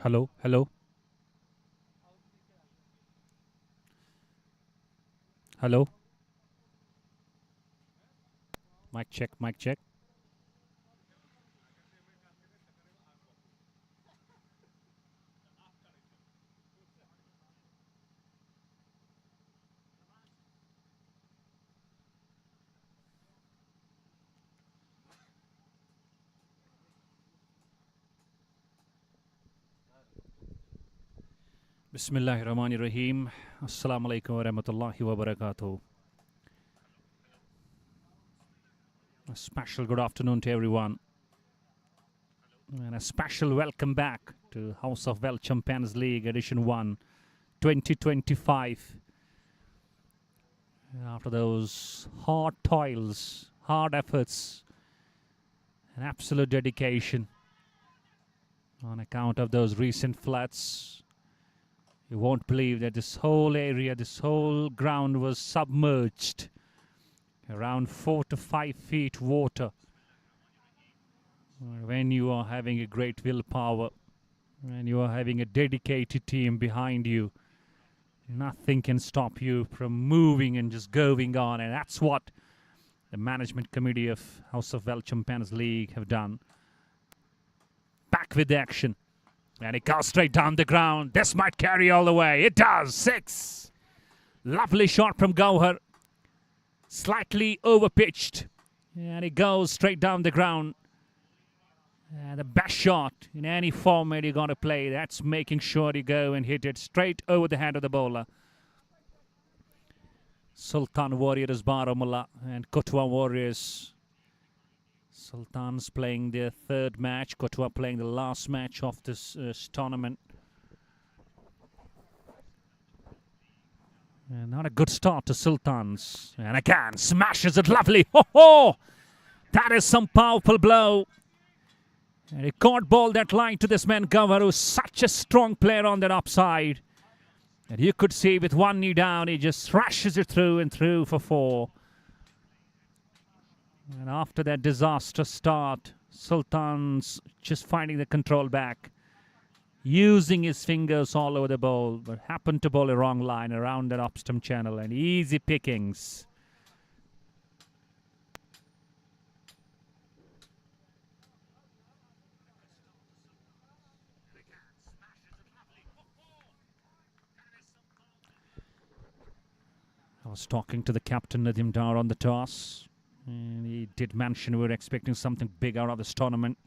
Hello, hello. Hello. Mic check, mic check. Bismillahirrahmanirrahim. Assalamu alaikum wa rahmatullahi wa barakatuh. A special good afternoon to everyone. And a special welcome back to House of Well Champions League Edition 1 2025. After those hard toils, hard efforts, and absolute dedication on account of those recent floods, you won't believe that this whole area, this whole ground was submerged. Around 4 to 5 feet water. When you are having a great willpower, when you are having a dedicated team behind you, nothing can stop you from moving and just going on. And that's what the management committee of House of Well Champions League have done. Back with the action. And it goes straight down the ground. This might carry all the way. It does. 6. Lovely shot from Gauhar. Slightly overpitched. And it goes straight down the ground. And the best shot in any format you're going to play. That's making sure you go and hit it straight over the head of the bowler. Sultan Warriors Baramulla and Kathua Warriors. Sultan's playing their third match. Kathua playing the last match of this tournament. And not a good start to Sultan's. And again, smashes it lovely. Ho ho! That is some powerful blow. And he caught ball that line to this man Gauhar, who's such a strong player on that upside. And you could see with one knee down, he just thrashes it through and through for 4. And after that disastrous start, Sultan's just finding the control back, using his fingers all over the ball, but happened to bowl a wrong line around that off-stump channel, and easy pickings. I was talking to the captain Nadim Dar on the toss. And he did mention we were expecting something big out of this tournament.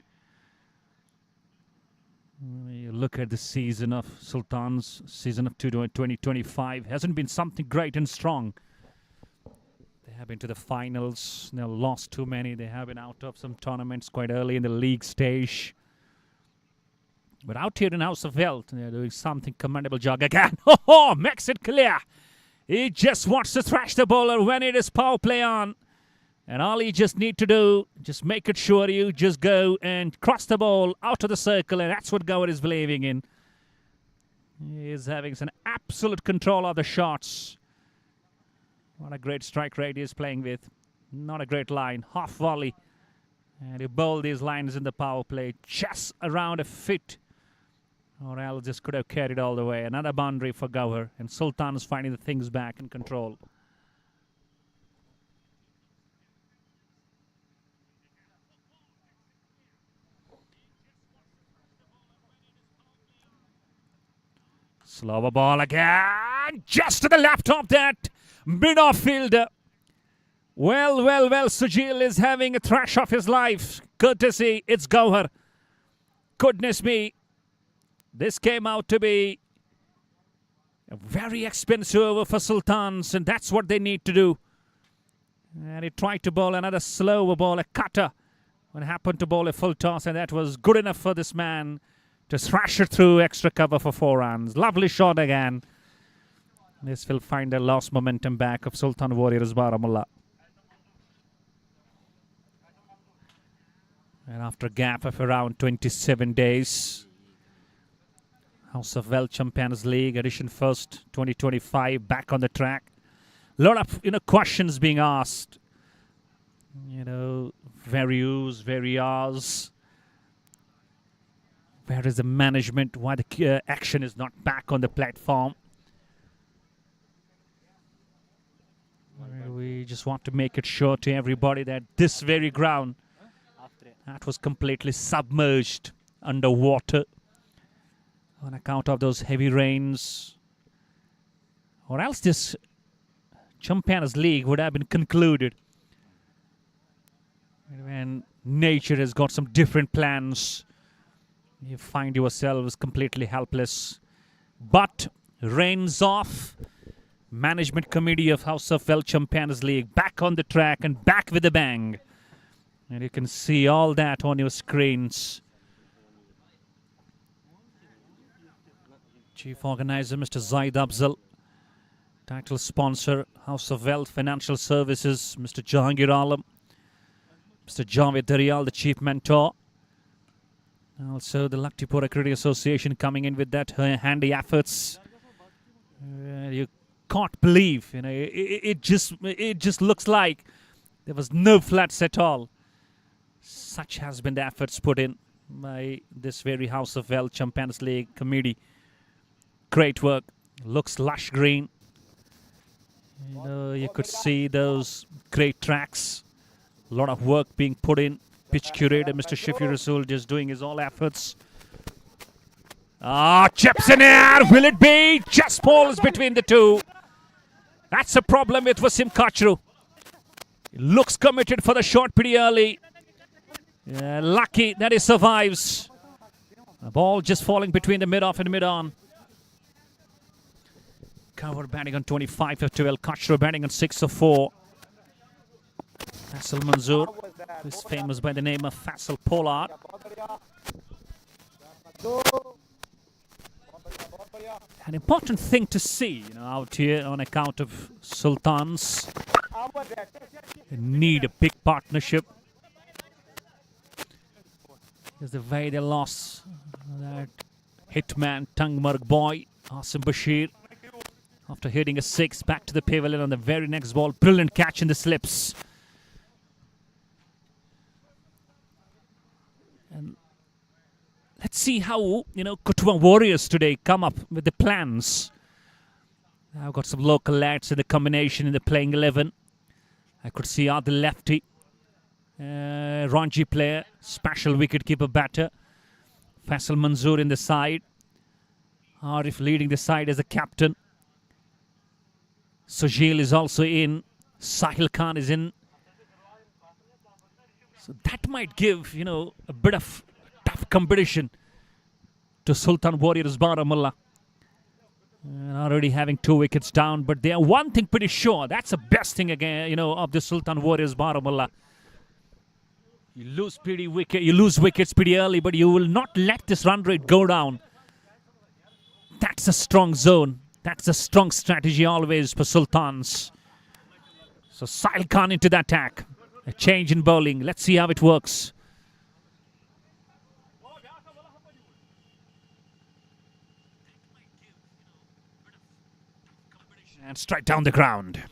You look at the season of Sultan's, season of 2025, hasn't been something great and strong. They have been to the finals, they lost too many. They have been out of some tournaments quite early in the league stage. But out here in House of Wealth, they're doing something commendable job again. Oh, makes it clear. He just wants to thrash the bowler when it is power play on. And all you just need to do, just make it sure you just go and cross the ball out of the circle. And that's what Gauhar is believing in. He is having some absolute control of the shots. What a great strike rate he is playing with. Not a great line. Half volley. And he bowled these lines in the power play just around a foot. Or else just could have carried all the way. Another boundary for Gauhar. And Sultan is finding the things back in control. Slower ball again. Just to the left of that mid-off fielder. Well, Hazil is having a thrash of his life. Courtesy, it's Gauhar. Goodness me. This came out to be a very expensive over for Sultans, and that's what they need to do. And he tried to bowl another slower ball, a cutter, when happened to bowl a full toss, and that was good enough for this man to thrash it through extra cover for 4 runs. Lovely shot again. This will find the lost momentum back of Sultan Warriors Baramulla. And after a gap of around 27 days, House of Wealth Champions League edition first 2025 back on the track. A lot of questions being asked. Various. Where is the management? Why the action is not back on the platform? We just want to make it sure to everybody that this very ground that was completely submerged underwater on account of those heavy rains, or else this Champions League would have been concluded. When nature has got some different plans, you find yourselves completely helpless. But rains off. Management committee of House of Wealth Champions League back on the track and back with a bang. And you can see all that on your screens. Chief Organizer Mr. Zaid Afzal. Title sponsor House of Wealth Financial Services Mr. Jahangir Alam. Mr. Javed Darial, the Chief Mentor. Also the Luktipora Cricket Association coming in with that handy efforts. You can't believe, it just looks like there was no floods at all. Such has been the efforts put in by this very House of Wealth Champions League committee. Great work. Looks lush green. You could see those great tracks. A lot of work being put in. Pitch curator Mr. Shafir Rasool just doing his all efforts. Chips in air. Will it be? Just balls between the two. That's a problem with Wasim Kachru. Looks committed for the shot pretty early. Lucky that he survives. The ball just falling between the mid-off and mid-on. Cover batting on 25 of 12. Kachru batting on 6 of 4. Faisal Manzoor, who is famous by the name of Faisal Pollard. An important thing to see, out here on account of Sultans. They need a big partnership. Because the way they lost that hitman, Tangmarg boy, Asim Bashir, after hitting a 6 back to the pavilion on the very next ball. Brilliant catch in the slips. And let's see how, Kathua Warriors today come up with the plans. I've got some local lads in the combination in the playing 11. I could see the lefty, Ranji player, special wicket-keeper batter. Faisal Manzoor in the side. Arif leading the side as a captain. Hazil is also in. Sahil Khan is in. So that might give, a bit of tough competition to Sultan Warriors Baramulla. Already having 2 wickets down, but they are one thing pretty sure. That's the best thing again, of the Sultan Warriors Baramulla. You lose wickets pretty early, but you will not let this run rate go down. That's a strong zone. That's a strong strategy always for Sultans. So Sahil Khan into the attack. A change in bowling. Let's see how it works. And straight down the ground.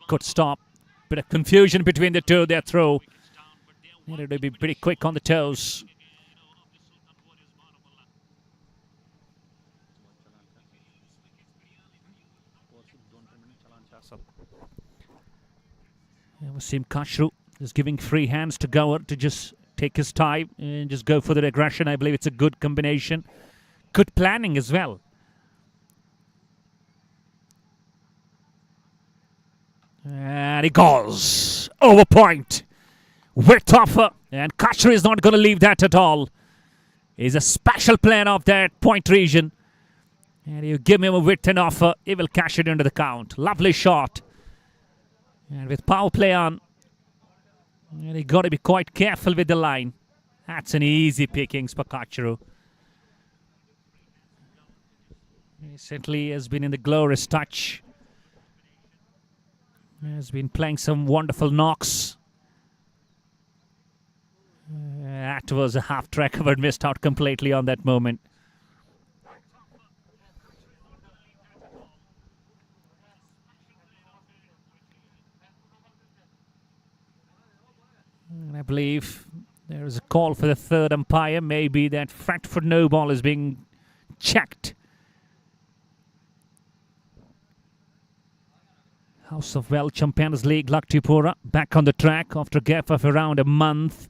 Good stop. Bit of confusion between the two. Their throw. Needed to be pretty quick on the toes. Wasim Kachru is giving free hands to Gower to just take his time and just go for the aggression. I believe it's a good combination. Good planning as well. And he goes over point. Width offer. And Kachru is not going to leave that at all. He's a special player of that point region. And you give him a width and offer, he will cash it into the count. Lovely shot. And with power play on, and you got to be quite careful with the line. That's an easy pickings for Kachru. Recently has been in the glorious touch. Has been playing some wonderful knocks. That was a half track cover, missed out completely on that moment. And I believe there is a call for the third umpire. Maybe that Frankfurt no ball is being checked. House of Well Champions League, Luktipora back on the track after a gap of around a month.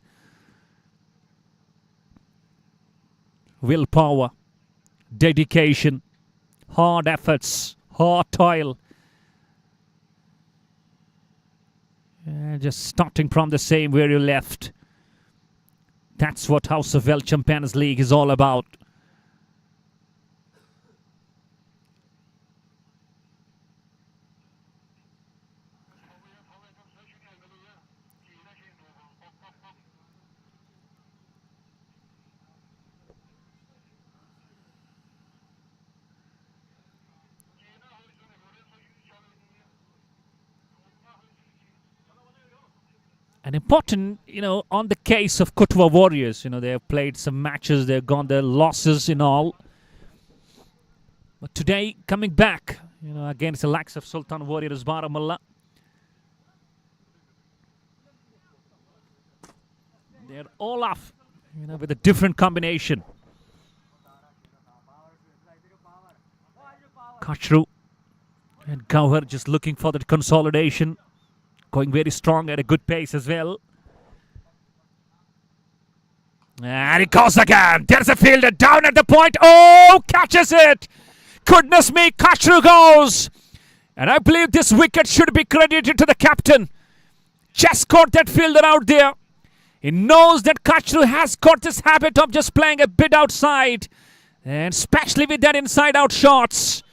Willpower, dedication, hard efforts, hard toil. Just starting from the same where you left. That's what House of Well Champions League is all about. And important, on the case of Kathua Warriors, they have played some matches, they've gone their losses in all. But today, coming back, against the likes of Sultan Warriors Baramulla, they're all off, with a different combination. Kachru and Gauhar just looking for that consolidation. Going very strong at a good pace as well. And it goes again. There's a fielder down at the point. Oh, catches it. Goodness me, Kachru goes. And I believe this wicket should be credited to the captain. Just caught that fielder out there. He knows that Kachru has got this habit of just playing a bit outside. And especially with that inside-out shots.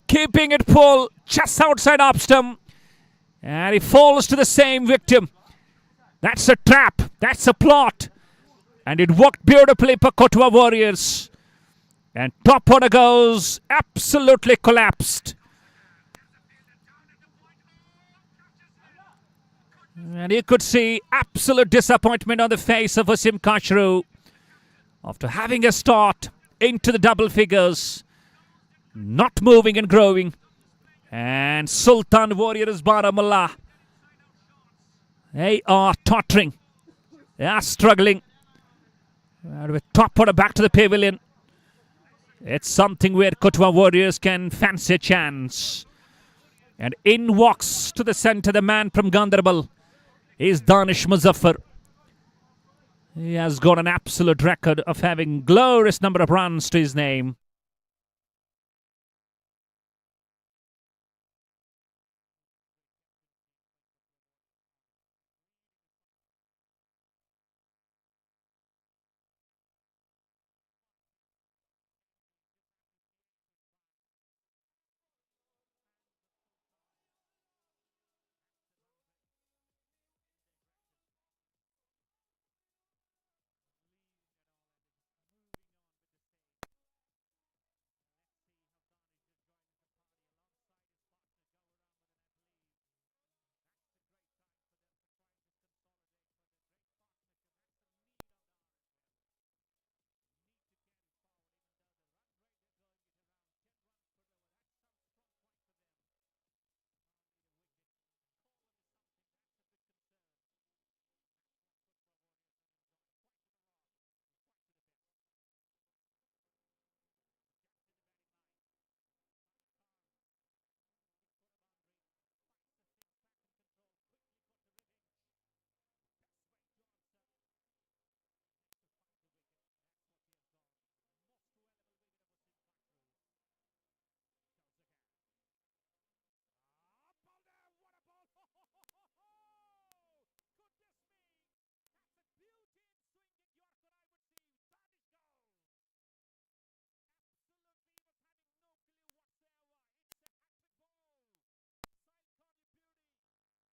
Keeping it full just outside off stump. And he falls to the same victim. That's a trap. That's a plot. And it worked beautifully for Kathua Warriors. And top order goes absolutely collapsed. And you could see absolute disappointment on the face of Wasim Kachru. After having a start into the double figures. Not moving and growing. And Sultan Warriors Baramulla, they are tottering. They are struggling. With top order back to the pavilion. It's something where Kathua Warriors can fancy a chance. And in walks to the centre the man from Gandarbal is Danish Muzaffar. He has got an absolute record of having glorious number of runs to his name.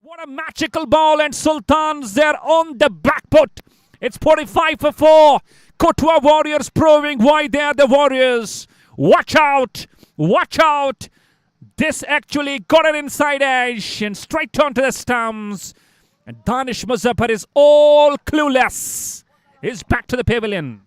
What a magical ball, and Sultans, they're on the back foot. It's 45 for 4. Kathua Warriors proving why they are the Warriors. Watch out. Watch out. This actually got an inside edge and straight onto the stumps. And Danish Muzaffar is all clueless. is back to the pavilion.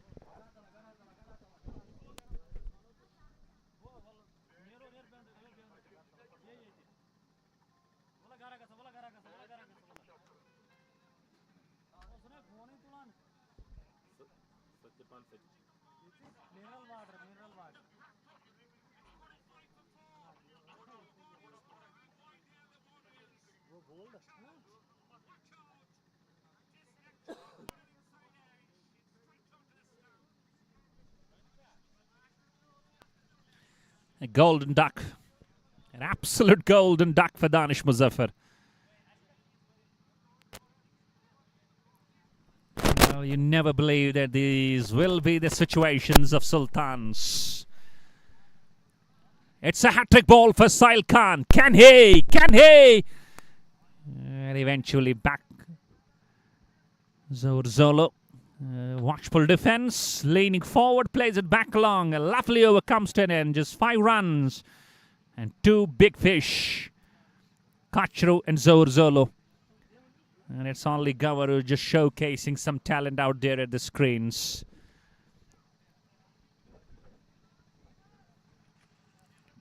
A golden duck. An absolute golden duck for Danish Muzaffar. Well, you never believe that these will be the situations of Sultans. It's a hat-trick ball for Sahil Khan. Can he? Can he? And eventually back. Zorzolo. Watchful defense. Leaning forward, plays it back along. A lovely over comes to an end. Just 5 runs. And 2 big fish. Kachru and Zorzolo. And it's only Gavaru just showcasing some talent out there at the screens.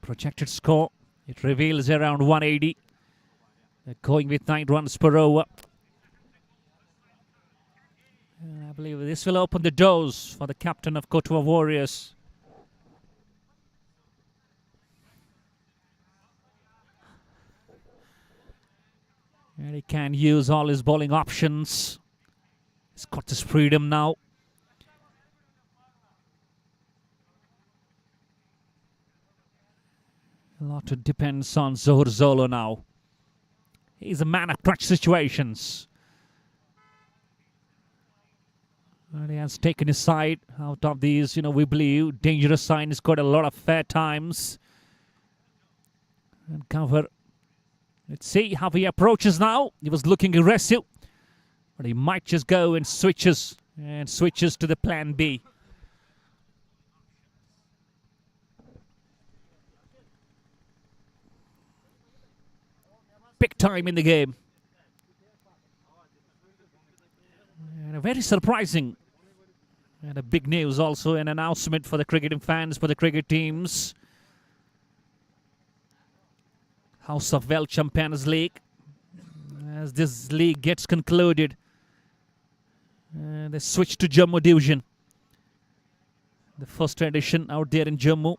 Projected score. It reveals around 180. They're going with 9 runs per over. And I believe this will open the doors for the captain of Kathua Warriors. And he can use all his bowling options. He's got his freedom now. A lot depends on Zorzolo now. He's a man of clutch situations. And he has taken his side out of these, we believe, dangerous sign. He's got a lot of fair times. And cover. Let's see how he approaches now. He was looking aggressive. But he might just go and switches to the plan B. Big time in the game. And a very surprising and a big news also, an announcement for the cricketing fans, for the cricket teams. House of Well Champions League. As this league gets concluded, they switch to Jammu Division. The first edition out there in Jammu.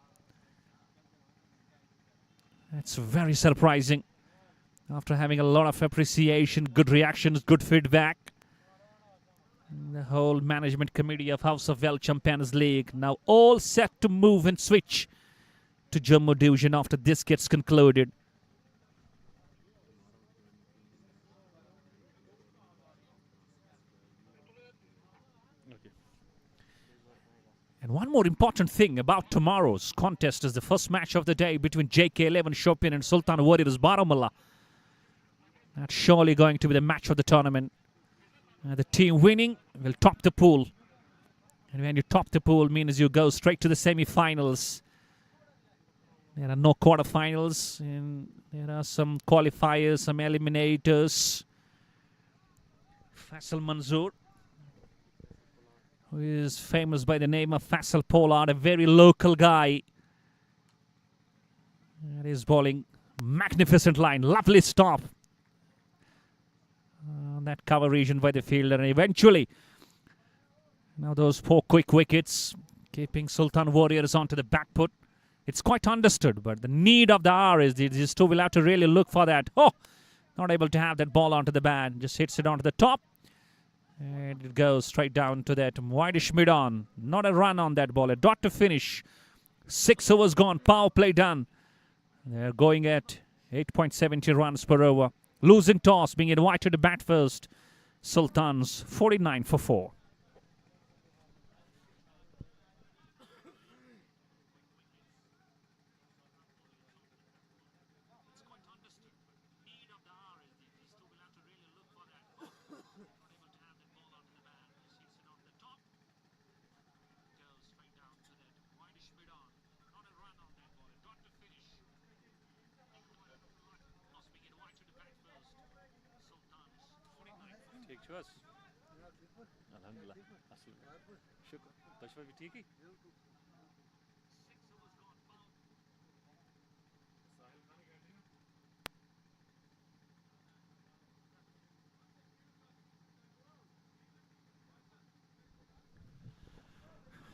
That's very surprising. After having a lot of appreciation, good reactions, good feedback. The whole management committee of House of Well Champions League now all set to move and switch to Jammu Division after this gets concluded. And one more important thing about tomorrow's contest is the first match of the day between JK11 Shopping and Sultan Warriors Baramulla. That's surely going to be the match of the tournament. The team winning will top the pool. And when you top the pool, means you go straight to the semi-finals. There are no quarterfinals. And there are some qualifiers, some eliminators. Faisal Manzoor, who is famous by the name of Faisal Pollard, a very local guy. That is bowling. Magnificent line. Lovely stop. That cover region by the fielder. And eventually, now those 4 quick wickets, keeping Sultan Warriors onto the back foot. It's quite understood, but the need of the hour is these two will have to really look for that. Oh, not able to have that ball onto the bat. Just hits it onto the top. And it goes straight down to that wideish mid-on. Not a run on that ball. A dot to finish. 6 overs gone. Power play done. They're going at 8.70 runs per over. Losing toss, being invited to bat first. Sultans 49 for 4.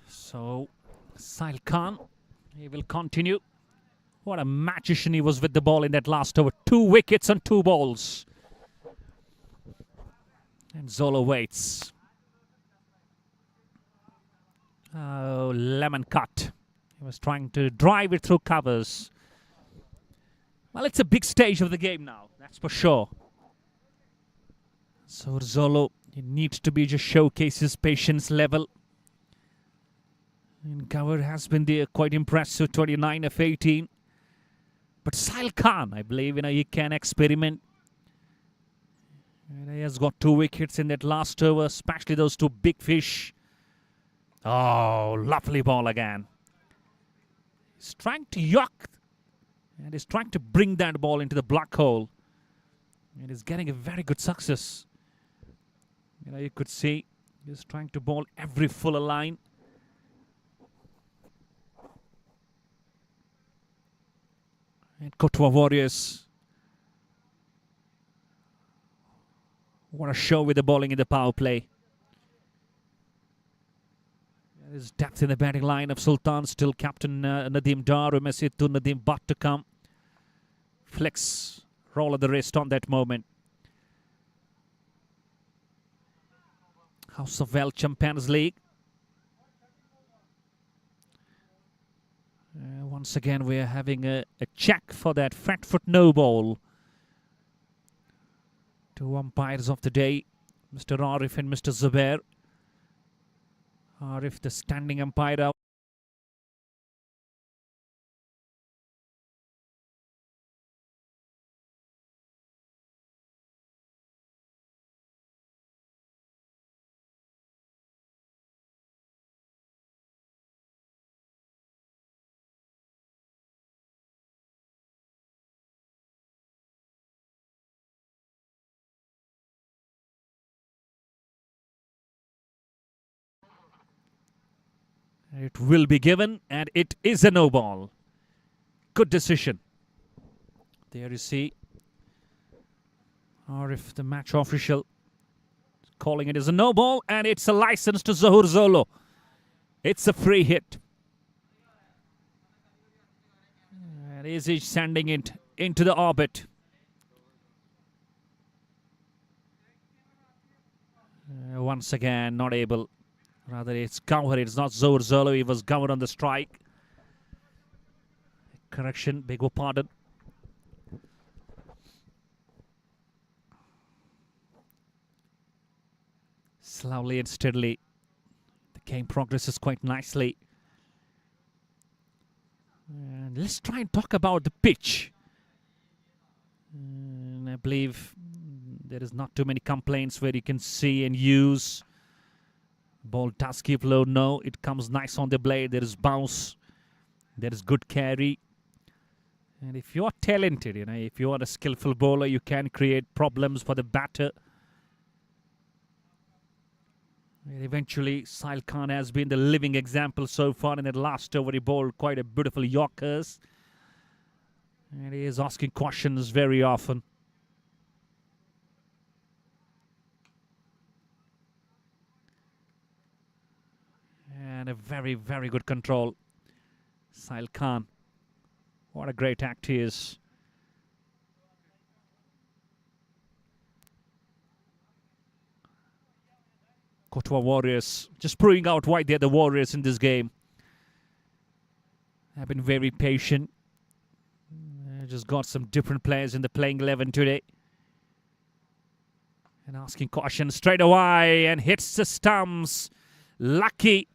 So, Sahil Khan, he will continue. What a magician he was with the ball in that last over. 2 wickets on 2 balls. And Zolo waits. Oh, lemon cut. He was trying to drive it through covers. Well, it's a big stage of the game now, that's for sure. So Zolo, he needs to be just showcase his patience level. And cover has been there, quite impressive, 29 of 18. But Sahil Khan, I believe, he can experiment. And he has got 2 wickets in that last over, especially those 2 big fish. Oh, lovely ball again. He's trying to yuck. And he's trying to bring that ball into the black hole. And he's getting a very good success. You could see he's trying to bowl every fuller line. And Kathua Warriors. What a show with the bowling in the power play. There's depth in the batting line of Sultan. Still captain Nadeem Dar. Messi to Nadeem Butt to come. Flex roll of the wrist on that moment. House of Well Champions League. Once again, we are having a check for that fat foot no ball. 2 umpires of the day, Mr. Arif and Mr. Zubair. Arif, the standing umpire out. It will be given, and it is a no ball. Good decision. There you see Arif, the match official, calling it as a no ball, and it's a license to Zohur Zolo. It's a free hit. And is he sending it into the orbit? Once again, not able. Rather, it's covered. It's not Zohur Zolo. He was covered on the strike. Correction, beg your pardon. Slowly and steadily, the game progresses quite nicely. And let's try and talk about the pitch. And I believe there is not too many complaints where you can see and use. Ball does keep low. No, it comes nice on the blade. There is bounce. There is good carry. And if you are talented, if you are a skillful bowler, you can create problems for the batter. And eventually, Sahil Khan has been the living example so far. In that last over, he bowled quite a beautiful Yorkers. And he is asking questions very often. And a very, very good control. Sahil Khan. What a great act he is. Kathua Warriors just proving out why they're the Warriors in this game. Have been very patient. Just got some different players in the playing 11 today. And asking caution straight away and hits the stumps. Lucky.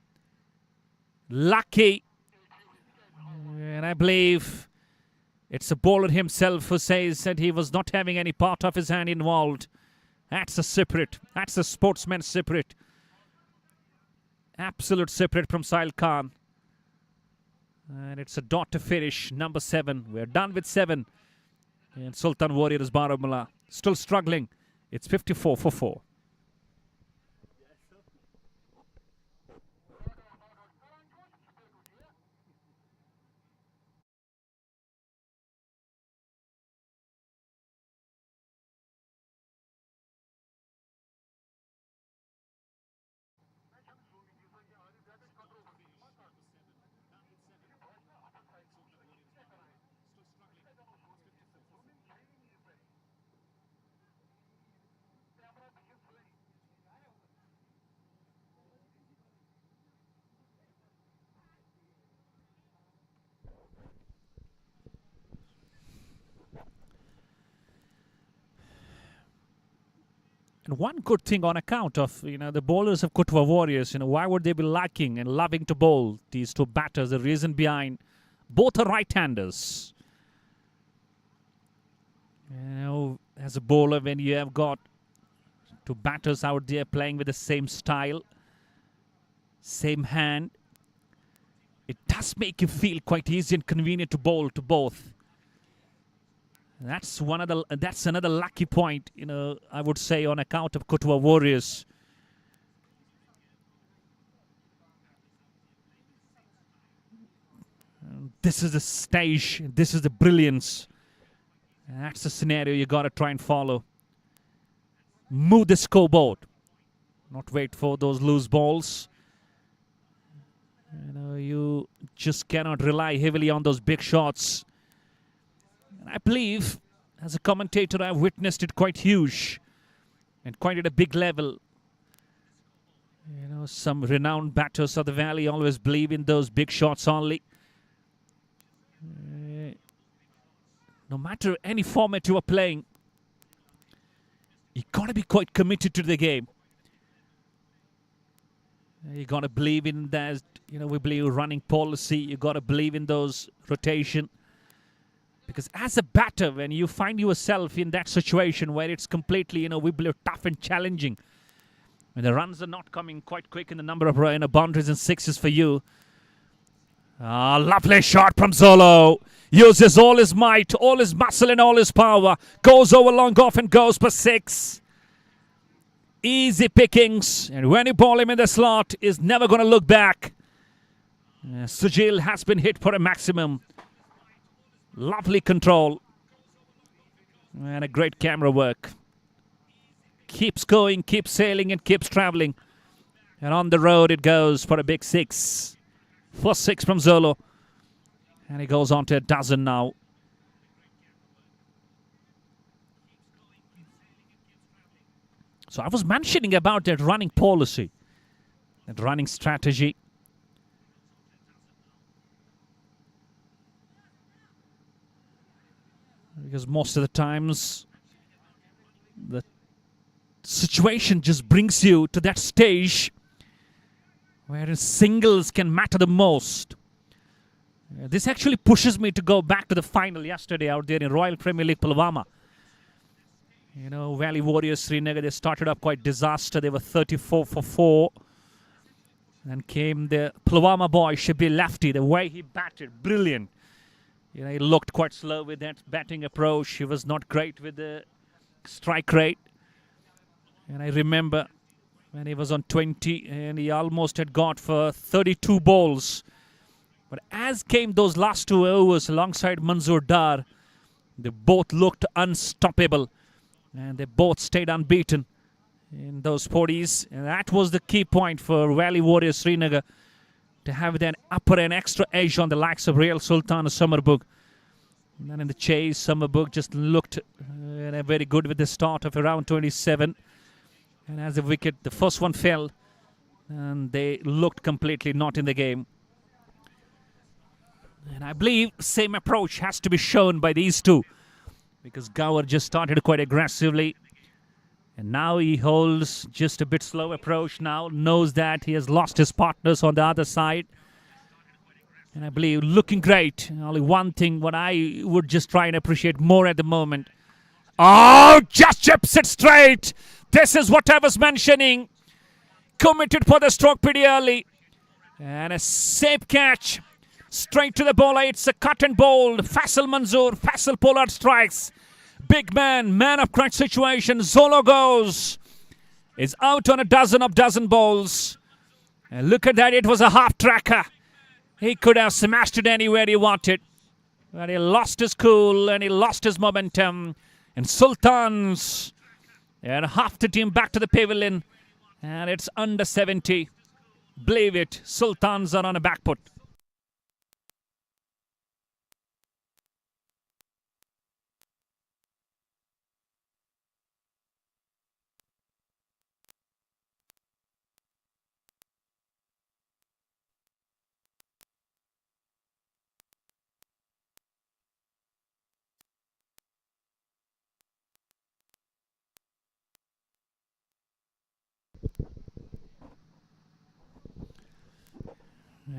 And I believe it's the bowler himself who says that he was not having any part of his hand involved. That's a spirit. That's a sportsman's spirit. Absolute spirit from Sahil Khan. And it's a dot to finish, number 7. We're done with 7. And Sultan Warriors Baramulla still struggling. It's 54 for 4. And one good thing on account of, the bowlers of Kathua Warriors, why would they be lacking and loving to bowl these two batters? The reason behind, both are right-handers. As a bowler, when you have got two batters out there playing with the same style, same hand, it does make you feel quite easy and convenient to bowl to both. That's another lucky point, I would say, on account of Kathua Warriors. This is the stage. This is the brilliance. That's the scenario you got to try and follow. Move the scoreboard. Not wait for those loose balls. You just cannot rely heavily on those big shots. And I believe, as a commentator, I've witnessed it quite huge and quite at a big level. Some renowned batters of the Valley always believe in those big shots only. No matter any format you are playing, you got to be quite committed to the game. You got to believe in that, we believe running policy. You got to believe in those rotation. Because as a batter, when you find yourself in that situation where it's completely, we believe tough and challenging, when the runs are not coming quite quick in the number of boundaries and sixes for you. Lovely shot from Zolo. Uses all his might, all his muscle and all his power. Goes over long off and goes for 6. Easy pickings. And when you ball him in the slot, he's never going to look back. Hazil has been hit for a maximum. Lovely control. And a great camera work. Keeps going, keeps sailing and keeps traveling. And on the road it goes for a big 6. First 6 from Zolo. And he goes on to a dozen now. So I was mentioning about that running policy, that running strategy. Because most of the times, the situation just brings you to that stage where singles can matter the most. This actually pushes me to go back to the final yesterday out there in Royal Premier League Pulwama. Valley Warriors Srinagar, they started up quite disaster. They were 34 for 4. Then came the Pulwama boy, Shabir Lefty. The way he batted, brilliant. He looked quite slow with that batting approach. He was not great with the strike rate. And I remember when he was on 20 and he almost had got for 32 balls. But as came those last 2 overs alongside Manzoor Dar, they both looked unstoppable. And they both stayed unbeaten in those 40s. And that was the key point for Valley Warriors Srinagar, to have that upper and extra edge on the likes of Real Sultan and Samar. And then in the chase, Samar just looked very good with the start of around 27. And as the wicket, the first one fell, and they looked completely not in the game. And I believe same approach has to be shown by these two, because Gower just started quite aggressively. And now he holds just a bit slow approach now, knows that he has lost his partners on the other side. And I believe looking great. Only one thing what I would just try and appreciate more at the moment. Oh, just chips it straight. This is what I was mentioning. Committed for the stroke pretty early. And a safe catch. Straight to the bowler. It's a cut and bold. Faisal Manzoor. Faisal Pollard strikes. Big man of crunch situation. Zolo goes. Is out on a dozen balls. And look at that. It was a half tracker. He could have smashed it anywhere he wanted. But he lost his cool and he lost his momentum. And Sultans and half the team back to the pavilion. And it's under 70. Believe it. Sultans are on a back foot.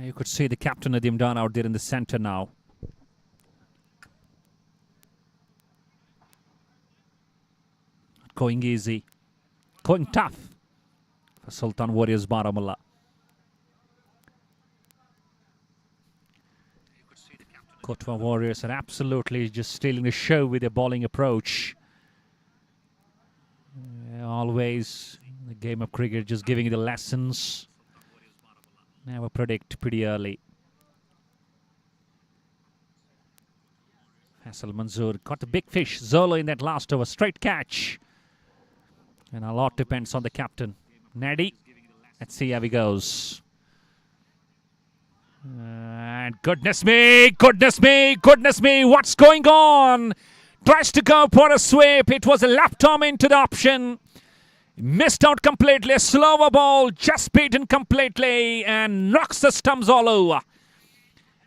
You could see the captain Nadeem Dar out there in the center now. Going easy. Going tough for Sultan Warriors Baramulla. Kathua Warriors are absolutely just stealing the show with their bowling approach. Always the game of cricket, just giving you the lessons. Never predict pretty early. Hazil Manzoor got the big fish. Zolo in that last over. Straight catch. And a lot depends on the captain. Nadi. Let's see how he goes. And goodness me, goodness me, goodness me, what's going on? Tries to go for a sweep. It was a left arm into the option. Missed out completely. A slower ball, just beaten completely and knocks the stumps all over.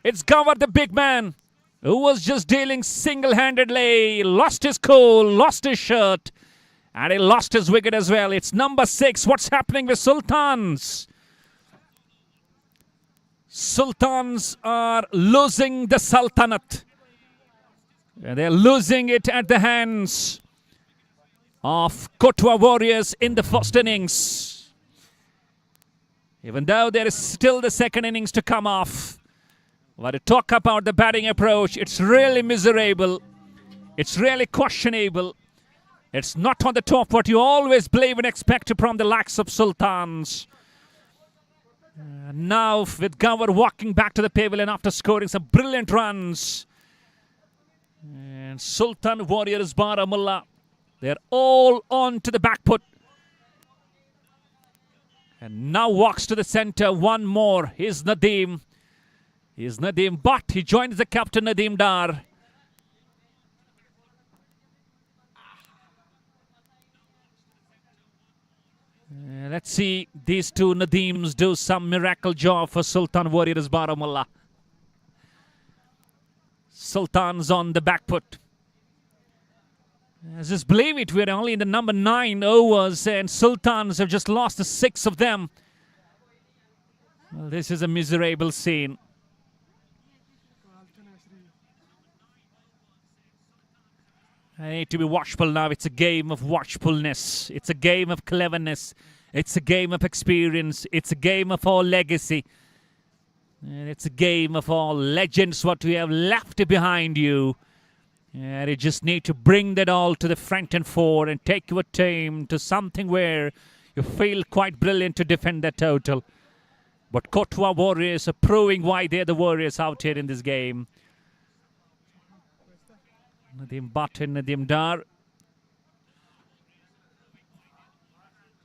It's Gawar, the big man, who was just dealing single-handedly. Lost his cool, lost his shirt, and he lost his wicket as well. It's number 6. What's happening with Sultans? Sultans are losing the Sultanate. They're losing it at the hands of Kathua Warriors in the first innings. Even though there is still the second innings to come off. But to talk about the batting approach, it's really miserable. It's really questionable. It's not on the top what you always believe and expect from the likes of Sultans. Now with Gawar walking back to the pavilion after scoring some brilliant runs. And Sultan Warriors Baramulla, they're all on to the back foot. And now walks to the center. One more. Here's Nadeem. Here's Nadeem, but he joins the captain Nadeem Dar. Let's see these two Nadeems do some miracle job for Sultan Warriors Baramulla. Sultan's on the back foot. Just believe it, we're only in the number 9 overs and Sultans have just lost the 6 of them. Well, this is a miserable scene. I need to be watchful now. It's a game of watchfulness. It's a game of cleverness. It's a game of experience. It's a game of all legacy. And it's a game of all legends, what we have left behind you. And you just need to bring that all to the front and fore and take your team to something where you feel quite brilliant to defend that total. But Kathua Warriors are proving why they're the Warriors out here in this game. Nadeem Butt and Nadeem Dar.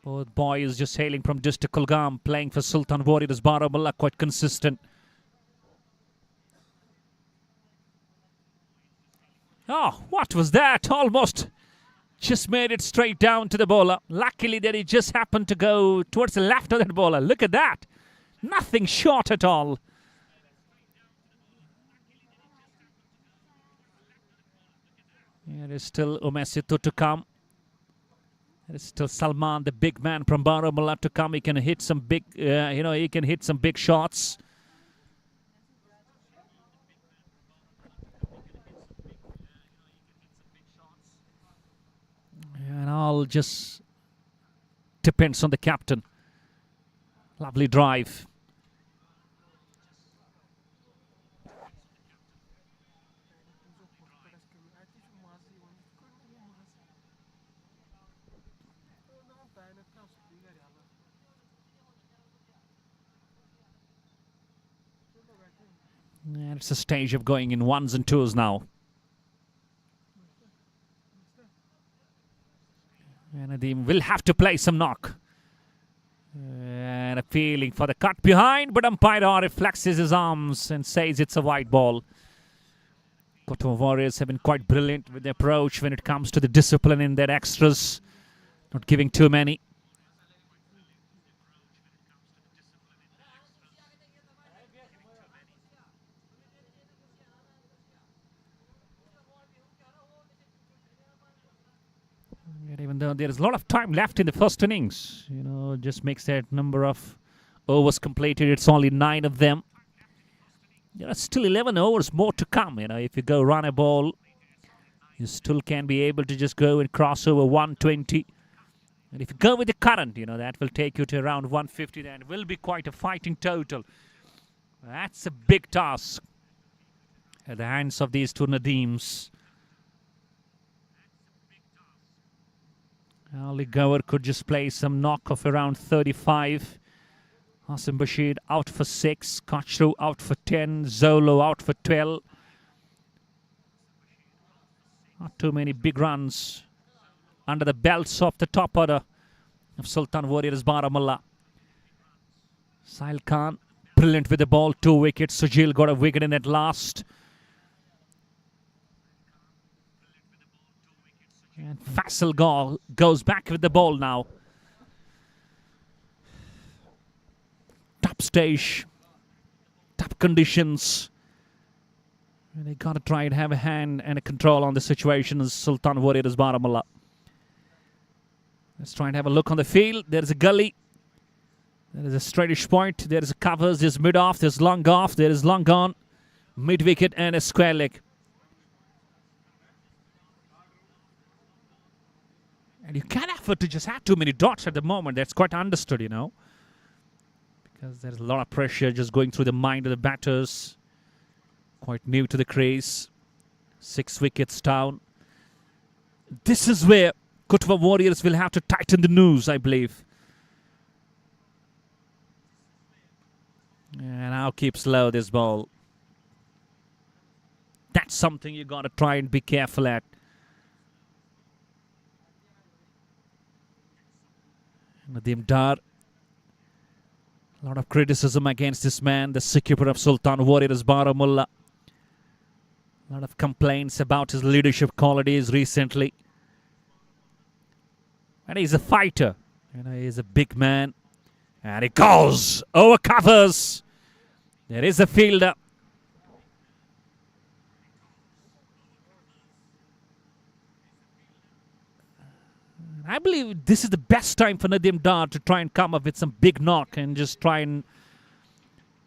Both boys just hailing from District Kulgam, playing for Sultan Warriors Baramulla, quite consistent. Oh, what was that? Almost just made it straight down to the bowler. Luckily that he just happened to go towards the left of that bowler. Look at that. Nothing short at all. There is still Umesitu to come. There is still Salman, the big man from Baramulla, to come. He can hit some big, he can hit some big shots. And all just depends on the captain. Lovely drive. And it's a stage of going in 1s and 2s now. And Nadeem will have to play some knock. And a feeling for the cut behind, but umpire reflexes his arms and says it's a white ball. Kathua Warriors have been quite brilliant with their approach when it comes to the discipline in their extras. Not giving too many. And even though there is a lot of time left in the first innings, just makes that number of overs completed. It's only 9 of them. still 11 overs more to come. If you go run a ball, you still can be able to just go and cross over 120. And if you go with the current, that will take you to around 150. Then it will be quite a fighting total. That's a big task at the hands of these two Nadeems. Ali Gower could just play some knock of around 35. Hassan Bashir out for 6. Kochru out for 10. Zolo out for 12. Not too many big runs under the belts of the top order of Sultan Warriors Baramulla. Sahil Khan, brilliant with the ball. 2 wickets. Hazil got a wicket in at last. And Hazil goes back with the ball now. Top stage, top conditions. They got to try and have a hand and a control on the situation as Sultan Warriors Baramulla. Let's try and have a look on the field. There's a gully. There is a straightish point. There is a covers. There's mid off. There's long off. There is long on. Mid wicket and a square leg. And you can't afford to just have too many dots at the moment. That's quite understood, because there's a lot of pressure just going through the mind of the batters. Quite new to the crease. 6 wickets down. This is where Kathua Warriors will have to tighten the noose, I believe. And now keeps low this ball. That's something you got to try and be careful at. Nadeem Dar. A lot of criticism against this man, the keeper of Sultan Warriors Baramulla. A lot of complaints about his leadership qualities recently. And he's a fighter. He's a big man. And he goes over covers. There is a fielder. I believe this is the best time for Nadeem Dar to try and come up with some big knock and just try and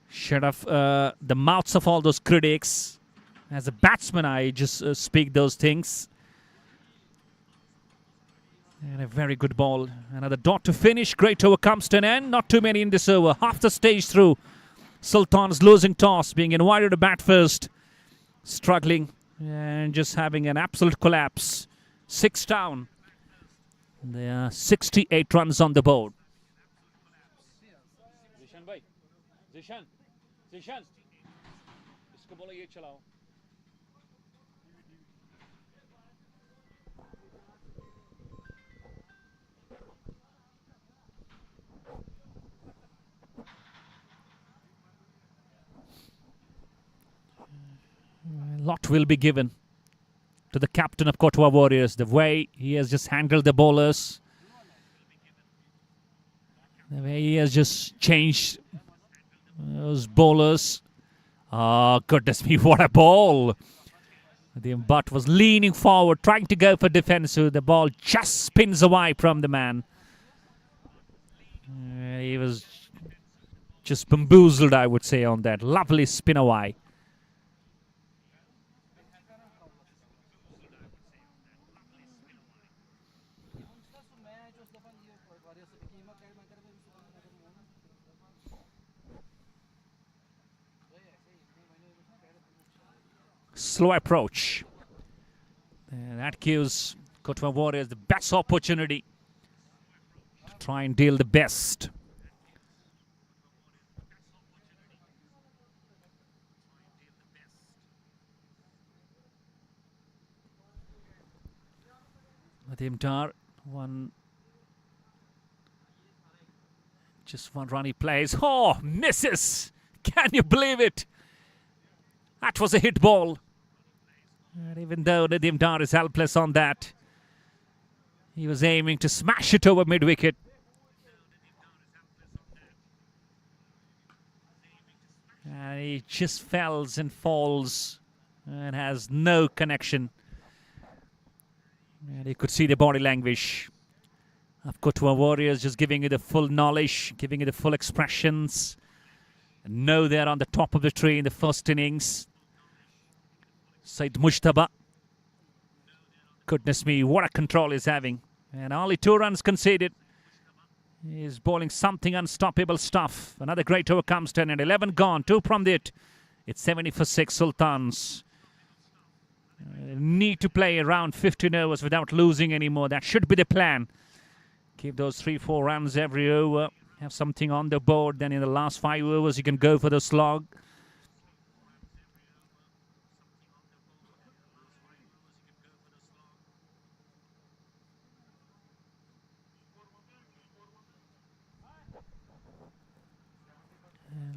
shut off the mouths of all those critics. As a batsman, I just speak those things. And a very good ball. Another dot to finish. Great over comes to an end. Not too many in this over. Half the stage through. Sultan's losing toss, being invited to bat first. Struggling and just having an absolute collapse. 6 down. There are 68 runs on the board. Zishan bhai. Zishan. Zishan. Isko bolo ye chalao. A lot will be given to the captain of Kathua Warriors, the way he has just handled the bowlers, the way he has just changed those bowlers. Oh, goodness me, what a ball! The butt was leaning forward, trying to go for defensive. The ball just spins away from the man. He was just bamboozled, I would say, on that lovely spin away. Slow approach. And that gives Kathua Warriors the best opportunity to try and deal the best. Nadeem Dar, just one run he plays. Oh, misses! Can you believe it? That was a hit ball. And even though Nadeem Dar is helpless on that, he was aiming to smash it over mid-wicket. And he just falls and falls and has no connection. And you could see the body language of Kathua Warriors just giving you the full knowledge, giving you the full expressions. No, they're on the top of the tree in the first innings. Said Mushtaba. Goodness me, what a control he's having. And only 2 runs conceded. He's bowling something unstoppable stuff. Another great over comes 10 and 11 gone. 2 from it. It's 70 for 6 Sultans. Need to play around 15 overs without losing anymore. That should be the plan. Keep those 3-4 runs every over. Have something on the board. Then in the last 5 overs, you can go for the slog.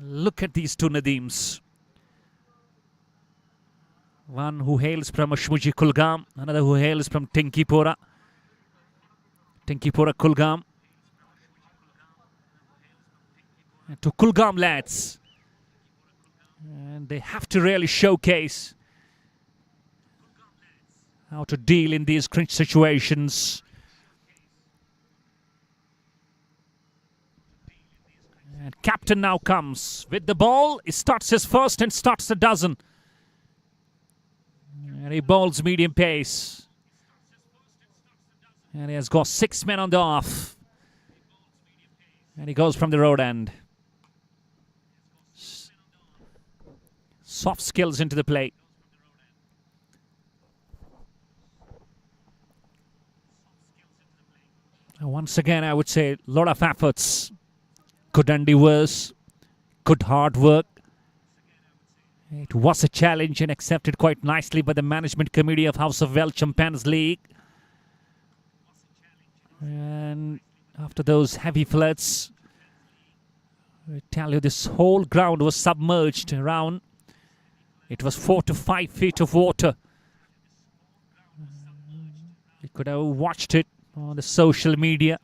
Look at these 2 Nadeems. One who hails from Ashmuji Kulgam, another who hails from Tinkipora. Tinkipora Kulgam. And to Kulgam lads. And they have to really showcase how to deal in these cringe situations. And captain now comes with the ball. He starts his first and starts a dozen. And he bowls medium pace. And he has got 6 men on the off. And he goes from the road end. Soft skills into the play. And once again, I would say a lot of efforts. Good endeavours. Good hard work. It was a challenge and accepted quite nicely by the management committee of House of Well Champions League. And after those heavy floods, I tell you, this whole ground was submerged around. It was 4 to 5 feet of water. You could have watched it on the social media.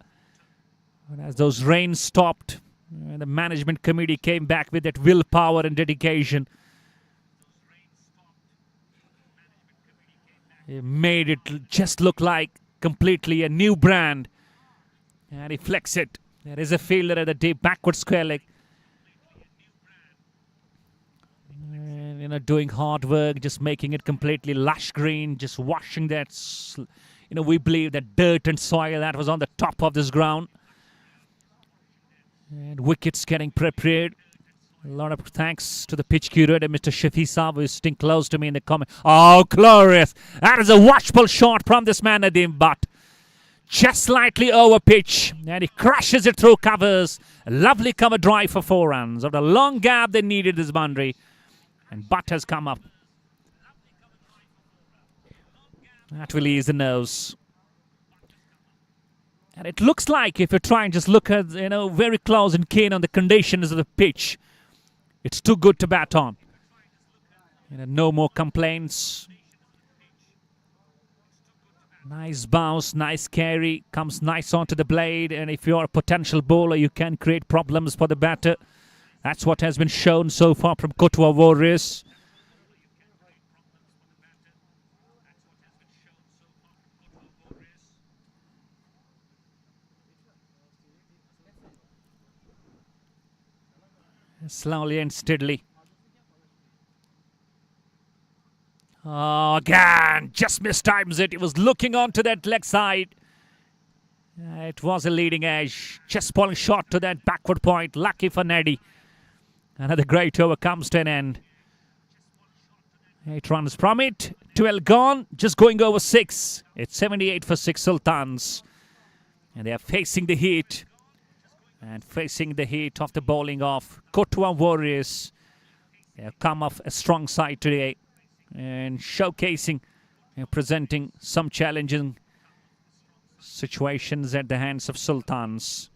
And as those rains stopped, the management committee came back with that willpower and dedication. It made it just look like completely a new brand. And he flicks it. There is a fielder at the deep backward square leg. And, doing hard work, just making it completely lush green, just washing that, we believe that dirt and soil that was on the top of this ground. And wickets getting prepared. A lot of thanks to the pitch curator, Mr. Shafi Saab, who is sitting close to me in the comment. Oh, glorious. That is a watchful shot from this man, Nadeem, but just slightly over pitch. And he crashes it through covers. A lovely cover drive for 4 runs. Of the long gap, they needed this boundary. And Butt has come up. That will ease the nerves. And it looks like, if you try and just look at, very close and keen on the conditions of the pitch, it's too good to bat on. No more complaints. Nice bounce, nice carry, comes nice onto the blade. And if you're a potential bowler, you can create problems for the batter. That's what has been shown so far from Kathua Warriors. Slowly and steadily. Oh, again, just mistimes it. It was looking onto that leg side. It was a leading edge. Just bowling shot to that backward point. Lucky for Neddy. Another great over comes to an end. 8 runs from it. 12 gone. Just going over 6. It's 78 for 6 Sultans. And they are facing the heat. And facing the heat of the bowling of Kathua Warriors. They have come off a strong side today. And showcasing and presenting some challenging situations at the hands of Sultans.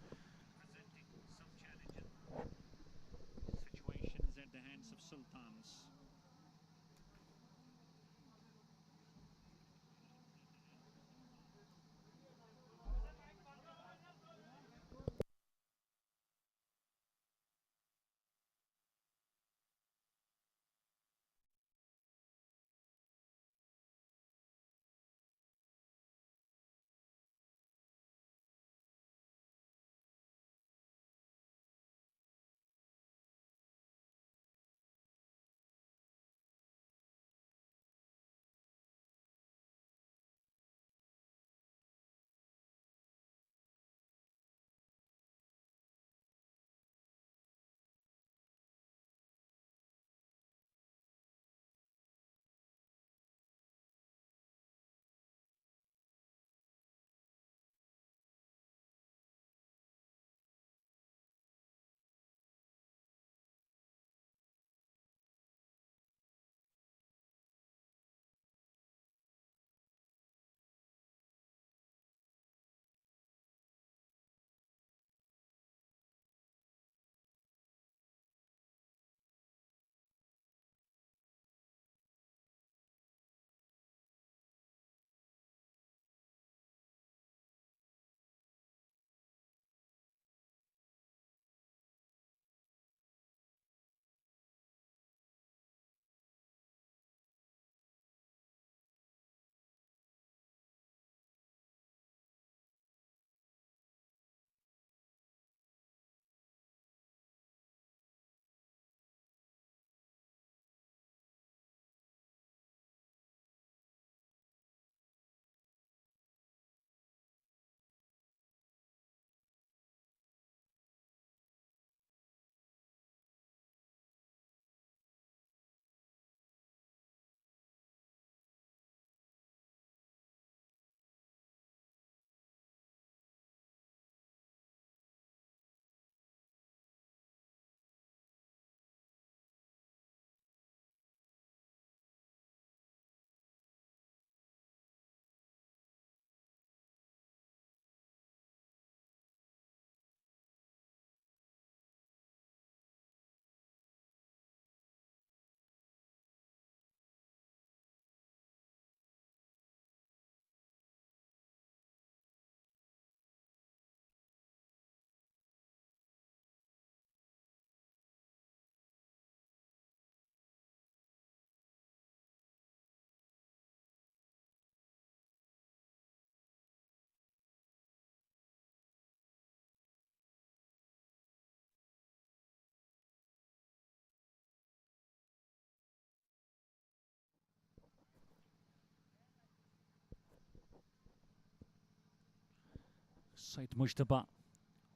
Said Mujtaba.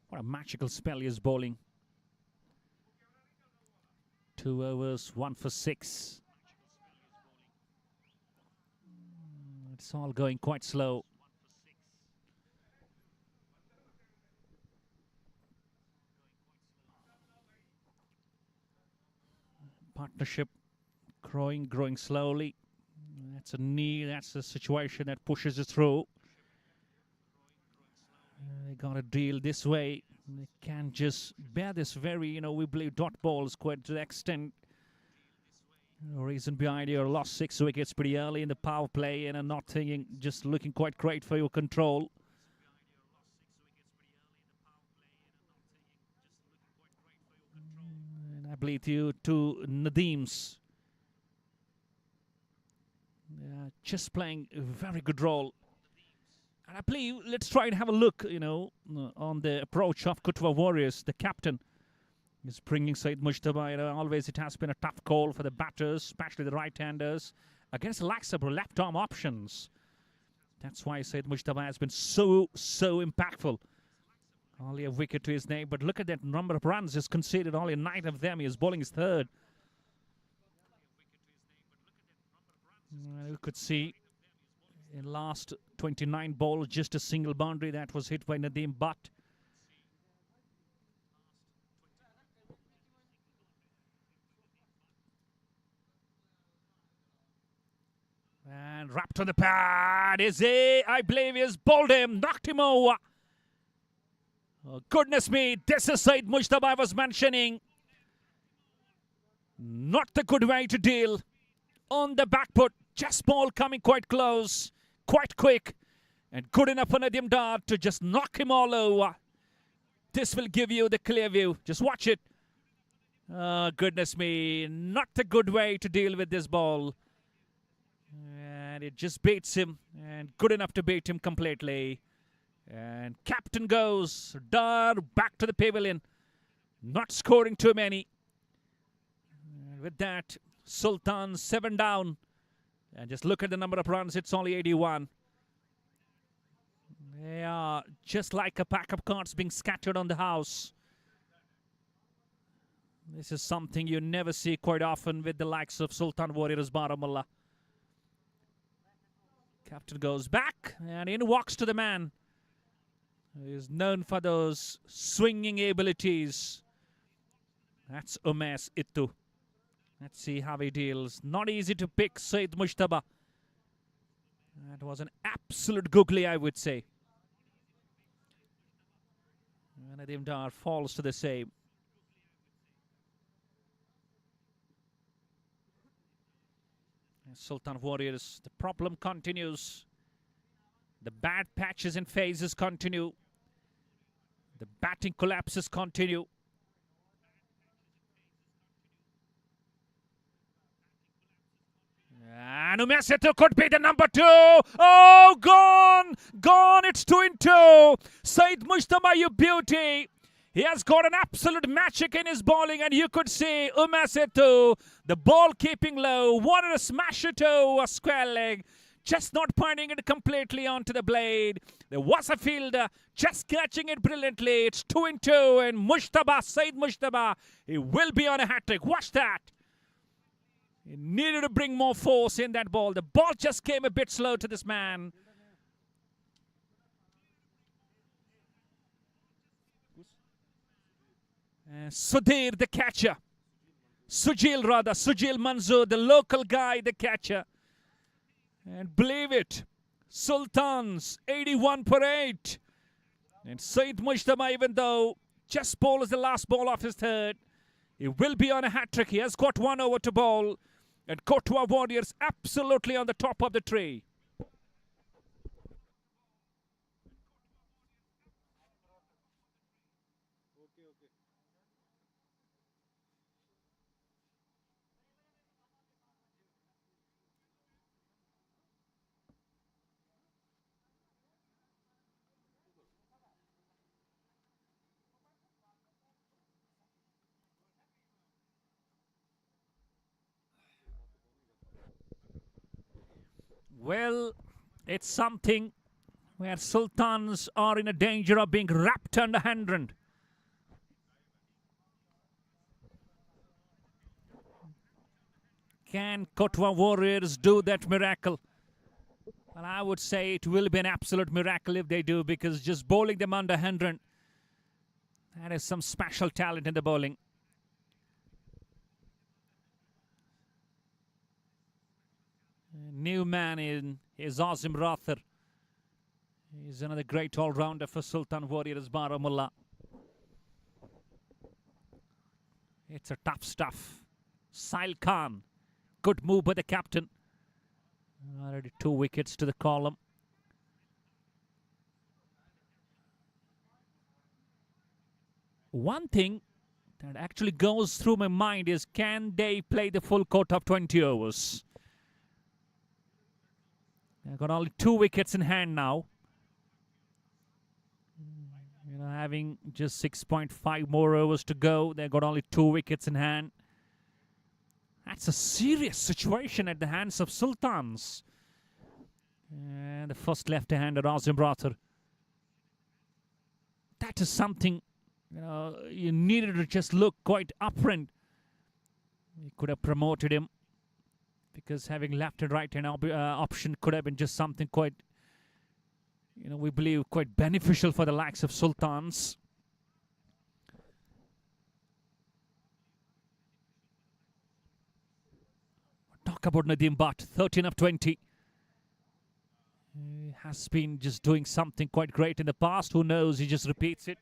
What a magical spell he is bowling. 2 overs, 1 for 6. It's all going quite slow. Partnership growing slowly. That's a knee, that's a situation that pushes it through. They got to deal this way. They can't just bear this very, we believe dot balls quite to the extent. The reason behind your lost 6 wickets pretty early in the power play and are not thinking, just looking quite great for your control. And I believe you to Nadeem's. Just playing a very good role. And I believe, let's try and have a look, on the approach of Kathua Warriors. The captain is bringing Said Mujtaba. Always it has been a tough call for the batters, especially the right-handers, against the likes of left-arm options. That's why Said Mujtaba has been so impactful. Only a wicket to his name, but look at that number of runs he's conceded. Only 9 of them. He is bowling his 3rd. You could see in last 29 balls, just a single boundary that was hit by Nadeem Butt. And wrapped on the pad is I believe he has bowled him, knocked him over. Oh, goodness me, this is Said Mujtaba I was mentioning. Not the good way to deal. On the back foot, just ball coming quite close, quite quick, and good enough for Nadeem Dar to just knock him all over. This will give you the clear view. Just watch it. Oh, goodness me, not the good way to deal with this ball. And it just beats him, and good enough to beat him completely. And captain goes, Dar back to the pavilion. Not scoring too many. And with that, Sultan 7 down. And just look at the number of runs, it's only 81. They are just like a pack of cards being scattered on the house. This is something you never see quite often with the likes of Sultan Warriors Baramulla. Captain goes back, and in walks to the man. He is known for those swinging abilities. That's Umesh Ittu. Let's see how he deals. Not easy to pick Said Mujtaba. That was an absolute googly, I would say. And Nadeem Dar falls to the same. Sultan Warriors, the problem continues. The bad patches and phases continue. The batting collapses continue. And Umesh Ittu could be the number 2. Oh, gone! Gone! It's 2-2. Said Mujtaba, you beauty. He has got an absolute magic in his bowling, and you could see Umesh Ittu, the ball keeping low, wanted to smash it to a square leg, just not pointing it completely onto the blade. There was a fielder just catching it brilliantly. It's 2-2, and Mujtaba, Said Mujtaba, he will be on a hat-trick. Watch that. He needed to bring more force in that ball. The ball just came a bit slow to this man. Sudhir, the catcher. Sujil Manzoor, the local guy, the catcher. And believe it, Sultans, 81 per 8. And Said Mujtaba, even though just ball is the last ball of his 3rd, he will be on a hat-trick. He has got 1 over to bowl. And Kathua Warriors absolutely on the top of the tree. Well, it's something where Sultans are in a danger of being wrapped under 100. Can Kathua Warriors do that miracle? Well, I would say it will be an absolute miracle if they do, because just bowling them under 100, that is some special talent in the bowling. New man in is Azim Rathar. He's another great all-rounder for Sultan Warriors Baramulla. It's a tough stuff. Sahil Khan. Good move by the captain. Already 2 wickets to the column. One thing that actually goes through my mind is, can they play the full quota of 20 overs? They've got only 2 wickets in hand now. You know, having just 6.5 more overs to go, they've got only 2 wickets in hand. That's a serious situation at the hands of Sultans. And the first left-hander, Azim Rathar. That is something, you know, you needed to just look quite upfront. You could have promoted him, because having left and right hand option could have been just something quite, you know, we believe quite beneficial for the likes of Sultans. Talk about Nadeem Butt, 13 of 20. He has been just doing something quite great in the past. Who knows, he just repeats it.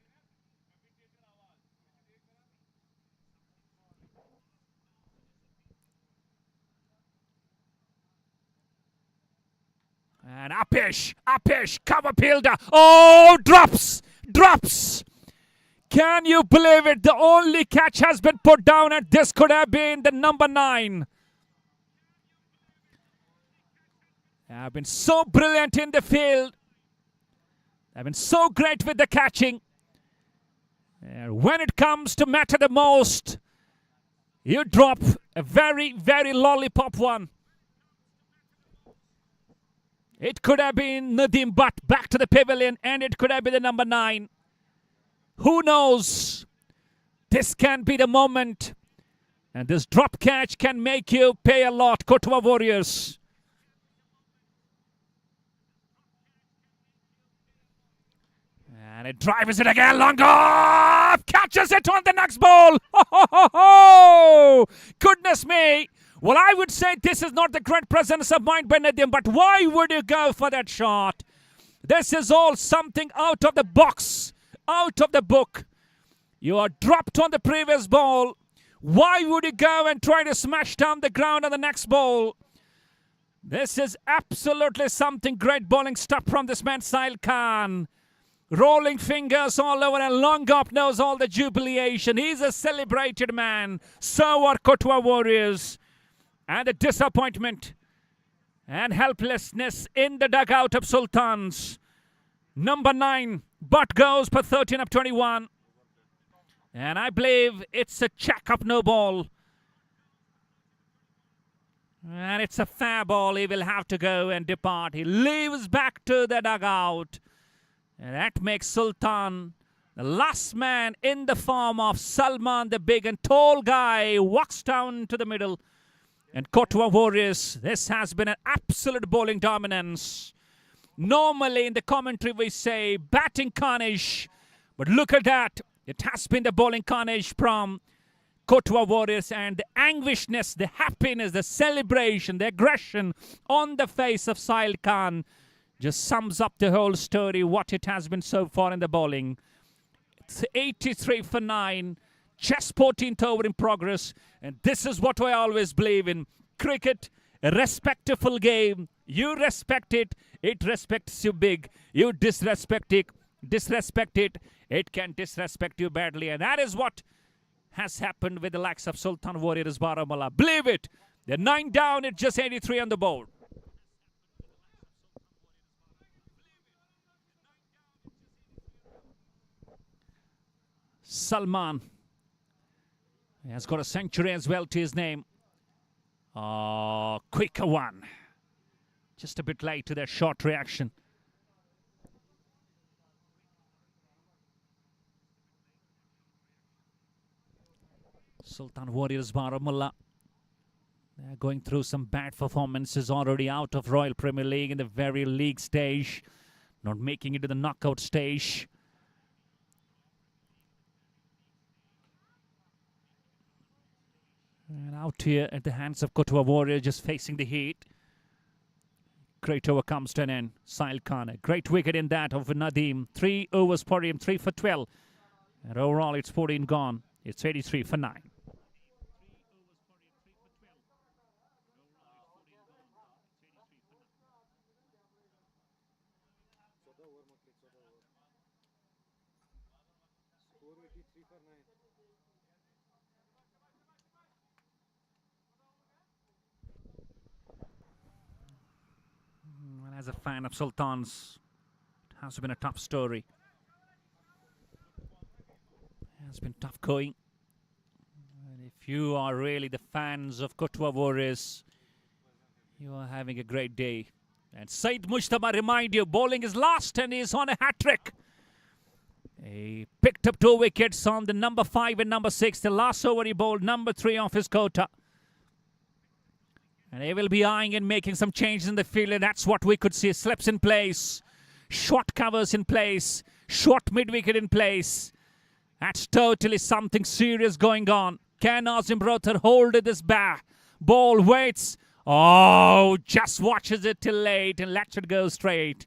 And Apish, cover fielder. Oh, drops. Can you believe it? The only catch has been put down, and this could have been the number 9. They have been so brilliant in the field. They have been so great with the catching. And when it comes to matter the most, you drop a very, very lollipop one. It could have been Nadeem Butt back to the pavilion, and it could have been the number 9. Who knows? This can be the moment. And this drop catch can make you pay a lot, Kathua Warriors. And it drives it again, long off, catches it on the next ball. Oh, goodness me. Well, I would say this is not the great presence of mind by Nadeem, but why would you go for that shot? This is all something out of the box, out of the book. You are dropped on the previous ball. Why would you go and try to smash down the ground on the next ball? This is absolutely something great bowling stuff from this man, Sahil Khan. Rolling fingers all over, and long up knows all the jubilation. He's a celebrated man. So are Kathua Warriors. And the disappointment and helplessness in the dugout of Sultans. Number 9, Butt goes for 13 of 21. And I believe it's a check-up no ball. And it's a fair ball. He will have to go and depart. He leaves back to the dugout. And that makes Sultan the last man in the form of Salman, the big and tall guy, walks down to the middle. And Kathua Warriors, this has been an absolute bowling dominance. Normally in the commentary we say batting carnage. But look at that. It has been the bowling carnage from Kathua Warriors, and the anguishness, the happiness, the celebration, the aggression on the face of Sahil Khan just sums up the whole story, what it has been so far in the bowling. It's 83 for 9. Just 14th over in progress. And this is what I always believe in. Cricket, a respectful game. You respect it, it respects you big. You disrespect it, it can disrespect you badly. And that is what has happened with the likes of Sultan Warriors Baramulla. Believe it. They're 9 down, it's just 83 on the board. Salman. He has got a century as well to his name. Quicker one. Just a bit late to their short reaction. Sultan Warriors Baramulla. They're going through some bad performances, already out of Royal Premier League in the very league stage, not making it to the knockout stage. And out here at the hands of Kathua Warriors, just facing the heat. Great over comes to an end. Sahil Khan, a great wicket in that of Nadeem. 3 overs for him, 3 for 12. And overall, it's 14 gone. It's 83 for 9. And as a fan of Sultans, it has been a tough story. It has been tough going. And if you are really the fans of Kathua Warriors, you are having a great day. And Saeed Mujtaba, remind you, bowling is last and he is on a hat-trick. He picked up 2 wickets on the number 5 and number 6. The last over he bowled number 3 off his quota. And he will be eyeing and making some changes in the field. And that's what we could see. Slips in place. Short covers in place. Short mid-wicket in place. That's totally something serious going on. Can Azim Brother hold this ball? Waits. Oh, just watches it till late and lets it go straight.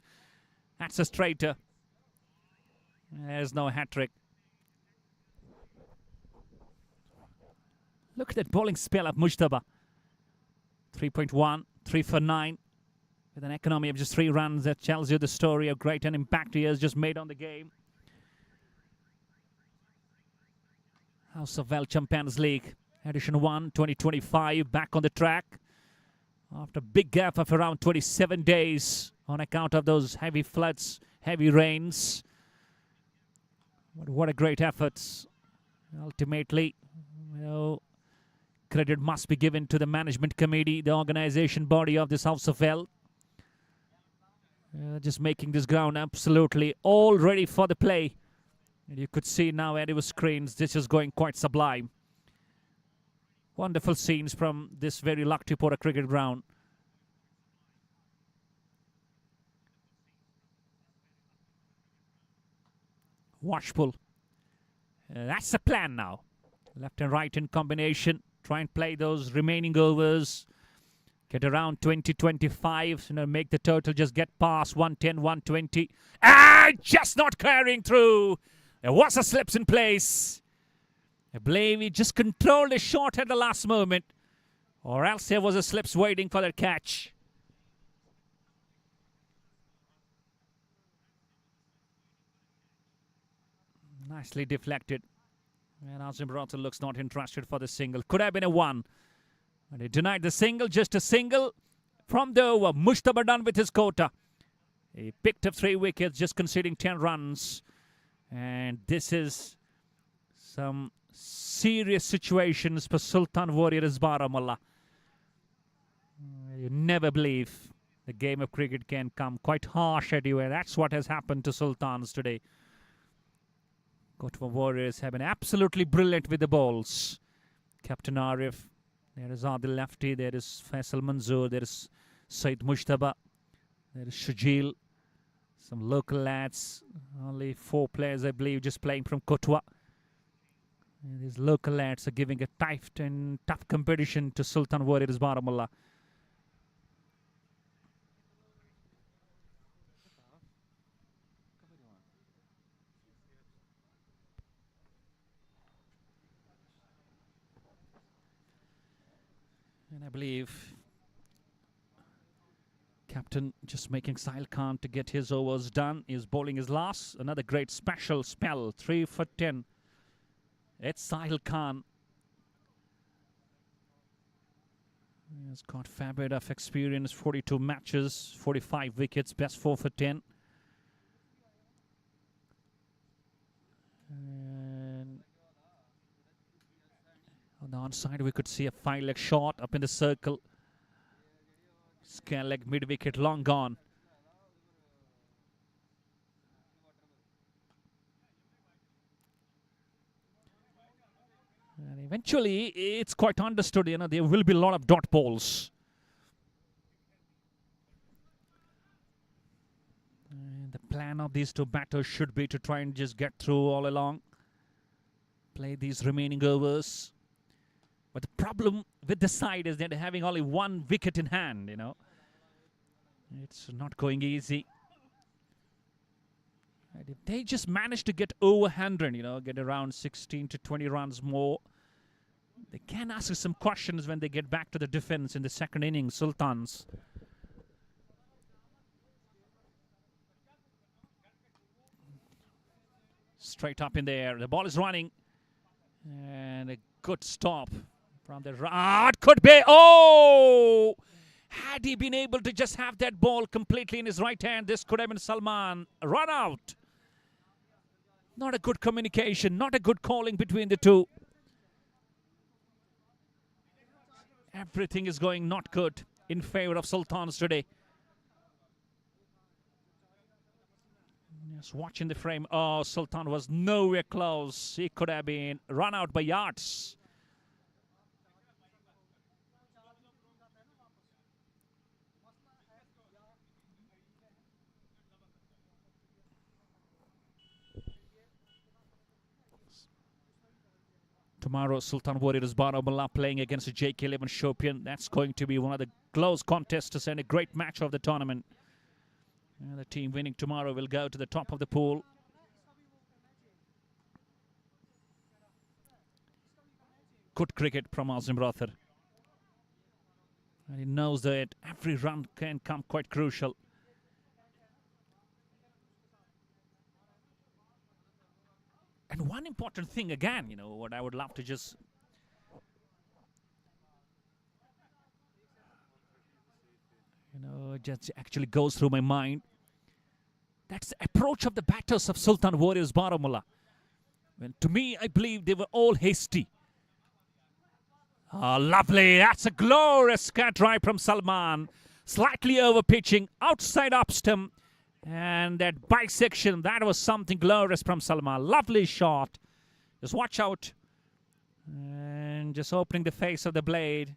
That's a straighter. There's no hat-trick. Look at that bowling spell of Mujtaba. 3.1, 3 for 9. With an economy of just 3 runs, that tells you the story of great an impact he has just made on the game. House of Well Champions League, Edition 1, 2025, back on the track. After a big gap of around 27 days on account of those heavy floods, heavy rains. But what a great effort. Ultimately, you know, credit must be given to the management committee, the organization body of this House of Well. Just making this ground absolutely all ready for the play. And you could see now at your screens, this is going quite sublime. Wonderful scenes from this very Luktipora cricket ground. Watchful. That's the plan now. Left and right in combination. Try and play those remaining overs. Get around 20-25. You know, make the total just get past 110, 120. And just not carrying through. There was a slips in place. I believe he just controlled his shot at the last moment. Or else there was a slips waiting for that catch. Nicely deflected. And Azim Brother looks not interested for the single. Could have been a 1. And he denied the single, just a single from the over. Mujtaba done with his quota. He picked up 3 wickets, just conceding 10 runs. And this is some serious situations for Sultan Warriors Baramulla. You never believe the game of cricket can come quite harsh at you, and that's what has happened to Sultans today. Kathua Warriors have been absolutely brilliant with the balls. Captain Arif, there is Adil Lefty, there is Faisal Manzoor, there is Saeed Mujtaba, there is Shajil, some local lads, only 4 players I believe just playing from Kathua. And these local lads are giving a tight and tough competition to Sultan Warriors Baramulla. And I believe captain just making Sahil Khan to get his overs done. He's bowling his last. Another great special spell. 3 for 10. It's Sahil Khan. He's got a fair bit of experience. 42 matches, 45 wickets, best 4 for 10. And on the onside, we could see a 5-leg shot up in the circle. Scale leg mid-wicket, long gone. And eventually, it's quite understood, there will be a lot of dot balls. And the plan of these two batters should be to try and just get through all along. Play these remaining overs. But the problem with the side is that they're having only one wicket in hand, It's not going easy. And if they just manage to get over 100, get around 16 to 20 runs more, they can ask some questions when they get back to the defense in the second innings, Sultans. Straight up in the air. The ball is running. And a good stop from the right. Could be. Oh! Had he been able to just have that ball completely in his right hand, this could have been Salman. Run out. Not a good communication, not a good calling between the two. Everything is going not good in favor of Sultans today. Just watching the frame. Oh, Sultan was nowhere close. He could have been run out by yards. Tomorrow, Sultan Warriors Baramulla playing against the JK11 Shopian. That's going to be one of the close contests and a great match of the tournament. And the team winning tomorrow will go to the top of the pool. Good cricket from Azim Rathar. And he knows that every run can come quite crucial. And one important thing again, what I would love to just just actually goes through my mind. That's the approach of the batters of Sultan Warriors Baramulla. And to me, I believe they were all hasty. Oh, lovely. That's a glorious cut drive from Salman. Slightly over pitching, outside up stump. And that bisection, that was something glorious from Salman. Lovely shot. Just watch out. And just opening the face of the blade.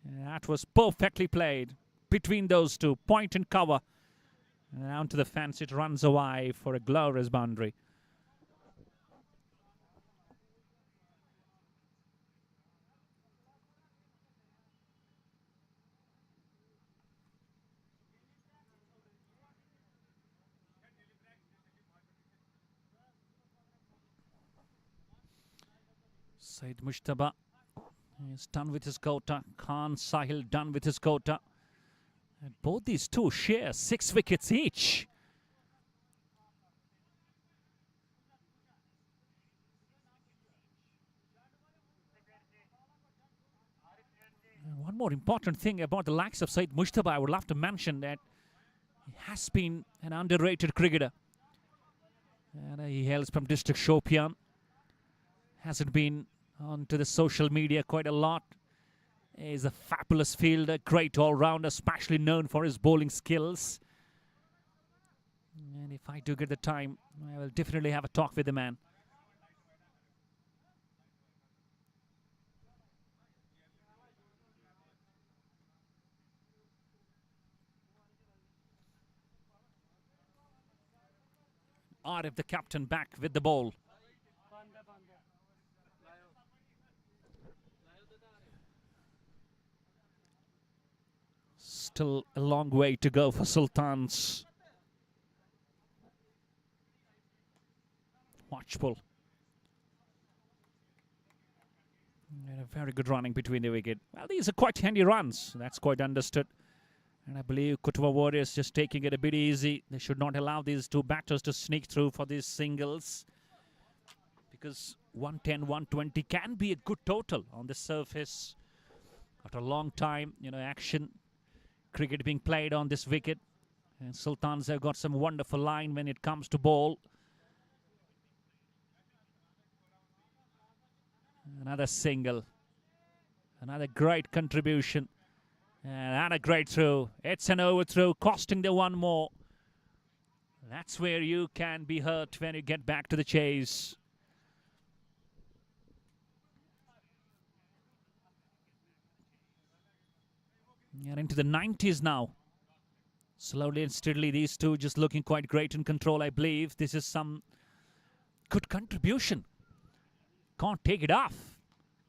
That was perfectly played between those two. Point and cover. And onto the fence, it runs away for a glorious boundary. Said Mushtaba is done with his quota. Khan Sahil done with his quota. And both these two share 6 wickets each. And one more important thing about the likes of Said Mushtaba, I would love to mention that he has been an underrated cricketer. And he hails from District Shopian. Hasn't been onto the social media quite a lot. He's a fabulous fielder, great all-rounder, especially known for his bowling skills. And if I do get the time, I will definitely have a talk with the man. Arif, the captain, back with the ball. Still a long way to go for Sultans. Watchful. And a very good running between the wicket. Well, these are quite handy runs. That's quite understood. And I believe Kathua Warriors just taking it a bit easy. They should not allow these two batters to sneak through for these singles. Because 110, 120 can be a good total on the surface. After a long time, action. Cricket being played on this wicket. And Sultans have got some wonderful line when it comes to ball. Another single. Another great contribution. And a great throw. It's an overthrow, costing the one more. That's where you can be hurt when you get back to the chase. And into the 90s now. Slowly and steadily, these two just looking quite great in control, I believe. This is some good contribution. Can't take it off.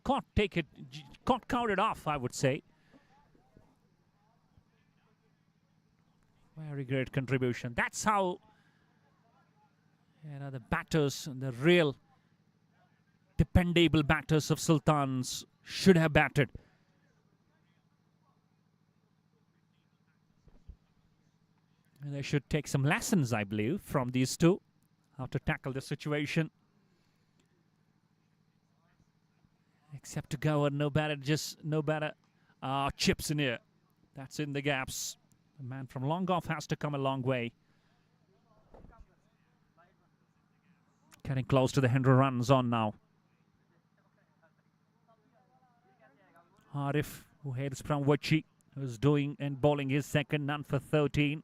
Can't count it off, I would say. Very great contribution. That's how, you know, the batters, the real dependable batters of Sultans should have batted. And they should take some lessons, I believe, from these two, how to tackle the situation. Except to go and no batter, chips in here. That's in the gaps. The man from long off has to come a long way. Getting close to the 100 runs on now. Arif, who hails from Wachi, who's doing and bowling his second, none for 13.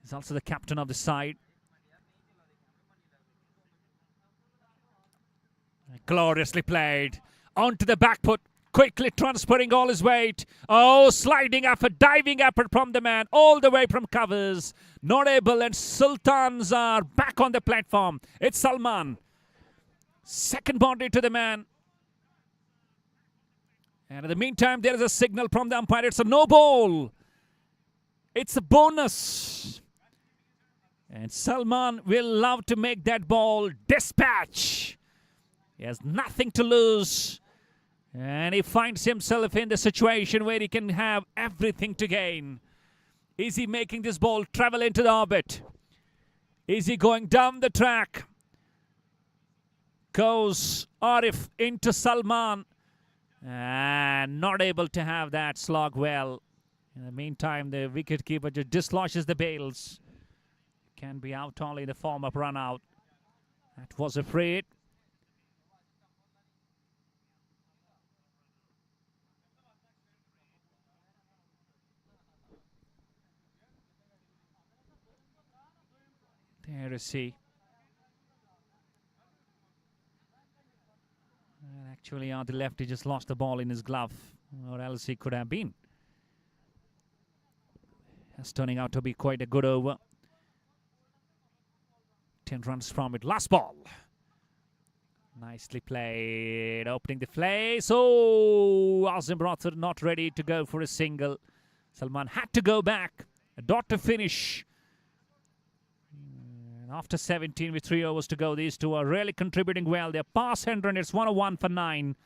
He's also the captain of the side. Gloriously played. Onto the back foot. Quickly transferring all his weight. Oh, sliding effort, diving effort from the man. All the way from covers. Not able, and Sultans are back on the platform. It's Salman. Second boundary to the man. And in the meantime, there is a signal from the umpire. It's a no ball. It's a bonus. And Salman will love to make that ball dispatch. He has nothing to lose. And he finds himself in the situation where he can have everything to gain. Is he making this ball travel into the orbit? Is he going down the track? Goes Arif into Salman. And not able to have that slog well. In the meantime, the wicketkeeper just dislodges the bails. Can be out only in the form of run out. That was afraid. There is he. And actually, on the left, he just lost the ball in his glove, or else he could have been. That's turning out to be quite a good over. 10 runs from it. Last ball. Nicely played. Opening the place. Oh, Azim Rathod not ready to go for a single. Salman had to go back. A dot to finish. And after 17 with 3 overs to go, these two are really contributing well. They're past 100. It's 101 for 9.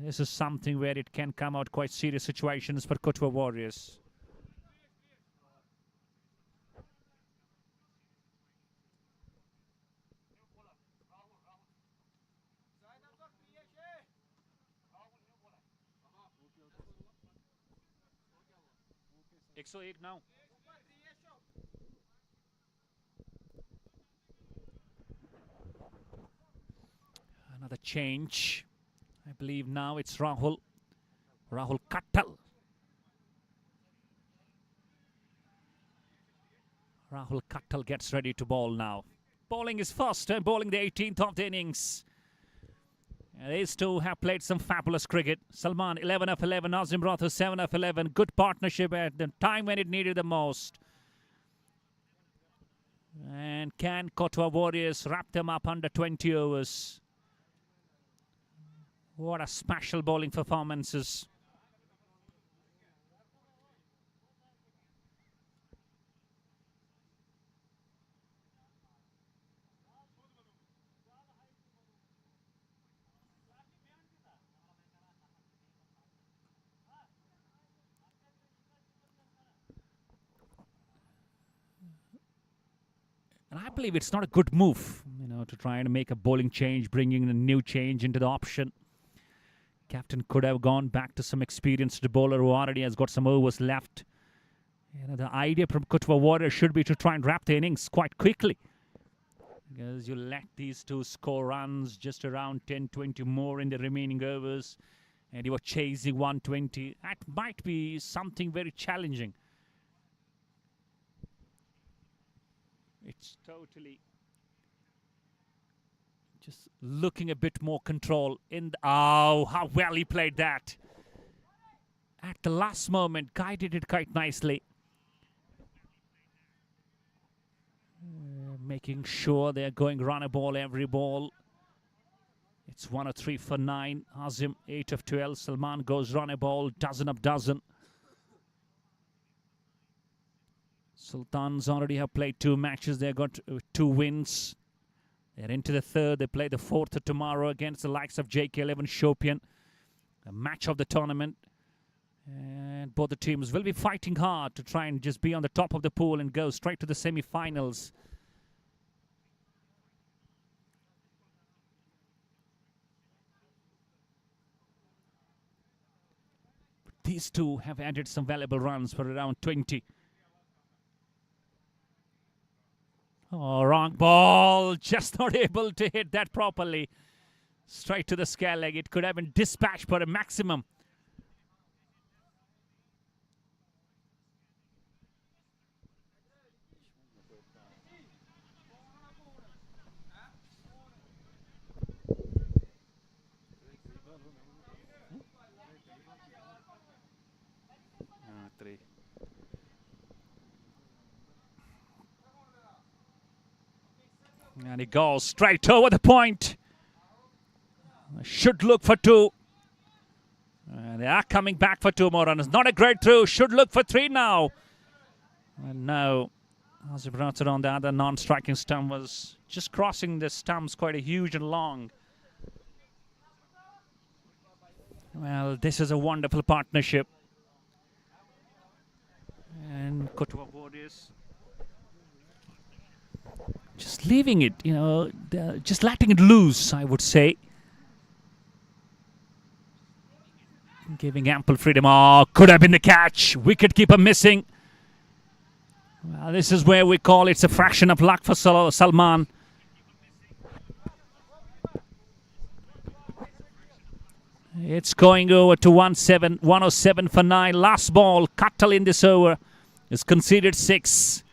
This is something where it can come out quite serious situations for Kathua Warriors. now. Another change. I believe now it's Rahul Kattal. Rahul Kattal gets ready to bowl now. Bowling is first and bowling the 18th of the innings. These two have played some fabulous cricket. Salman 11 of 11, Azim Rathod 7 of 11. Good partnership at the time when it needed the most. And can Kathua Warriors wrap them up under 20 overs? What a special bowling performances. And I believe it's not a good move, to try and make a bowling change, bringing a new change into the option. Captain could have gone back to some experienced bowler who already has got some overs left. The idea from Kathua Warriors should be to try and wrap the innings quite quickly. Because you let these two score runs just around 10-20 more in the remaining overs. And you were chasing 120. That might be something very challenging. It's totally just looking a bit more control in the, oh, how well he played that. At at the last moment, guided it quite nicely. Making sure they're going run a ball every ball. It's 1 or 3 for 9. Hazim 8 of 12. Salman goes run a ball, dozen of dozen. Sultans already have played 2 matches. They've got 2 wins. They're into the 3rd. They play the 4th tomorrow against the likes of JK11 Shopian. A match of the tournament. And both the teams will be fighting hard to try and just be on the top of the pool and go straight to the semi-finals. These two have added some valuable runs for around 20. Oh, wrong ball. Just not able to hit that properly. Straight to the scale leg. It could have been dispatched for a maximum. And he goes straight over the point. Should look for 2. They are coming back for 2 more runs. Not a great throw. Should look for 3 now. And now, as he brought it on, the other non-striking stump was just crossing the stumps quite a huge and long. Well, this is a wonderful partnership. And Kathua Warriors just leaving it, you know, just letting it loose, I would say. Giving ample freedom. Oh, could have been the catch. Wicketkeeper missing. Well, this is where we call it's a fraction of luck for Salman. It's going over to 107 for 9. Last ball, Kattal in this over is conceded 6.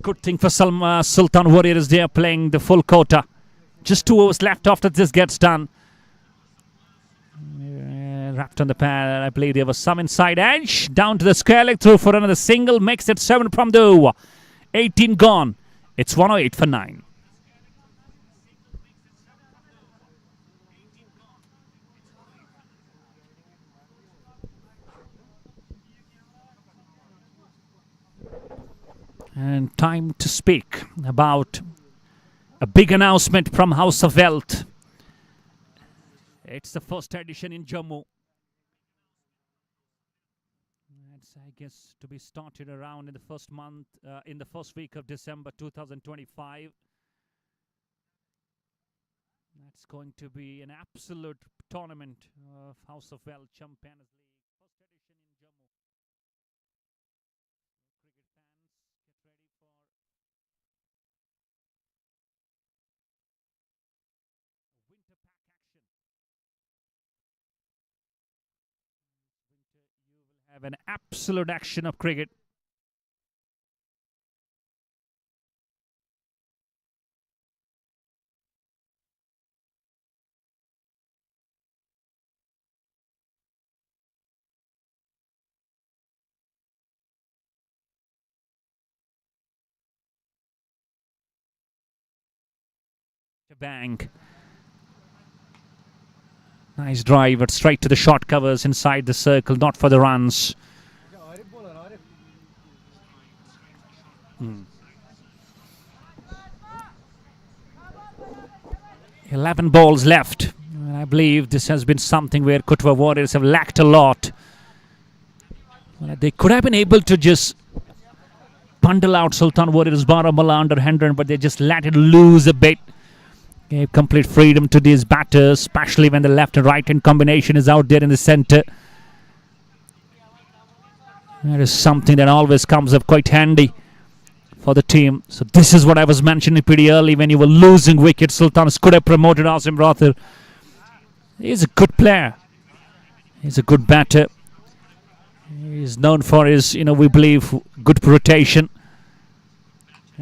Good thing for Sultan Warriors. They are playing the full quota. Just 2 overs left after this gets done. Wrapped on the pad. I believe there was some inside edge. Down to the square leg through for another single. Makes it 7 from the over. 18 gone. It's 108 for 9. And time to speak about a big announcement from House of Wealth. It's the first edition in Jammu. It's, I guess, to be started around in the first month, in the first week of December 2025. That's going to be an absolute tournament of House of Wealth Champions League. First edition in Jammu. Cricket fans, get ready for winter pack action. This winter you will have an absolute action of cricket. Bank. Nice drive, but straight to the short covers inside the circle, not for the runs. 11 balls left. I believe this has been something where Kathua Warriors have lacked a lot. They could have been able to just bundle out Sultan Warriors Baramulla under 100, but they just let it loose a bit. Gave complete freedom to these batters, especially when the left and right hand combination is out there in the center. That is something that always comes up quite handy for the team. So this is what I was mentioning pretty early. When you were losing wickets, Sultans could have promoted Asim Rathir. He's a good player. He's a good batter. He's known for his, we believe, good rotation.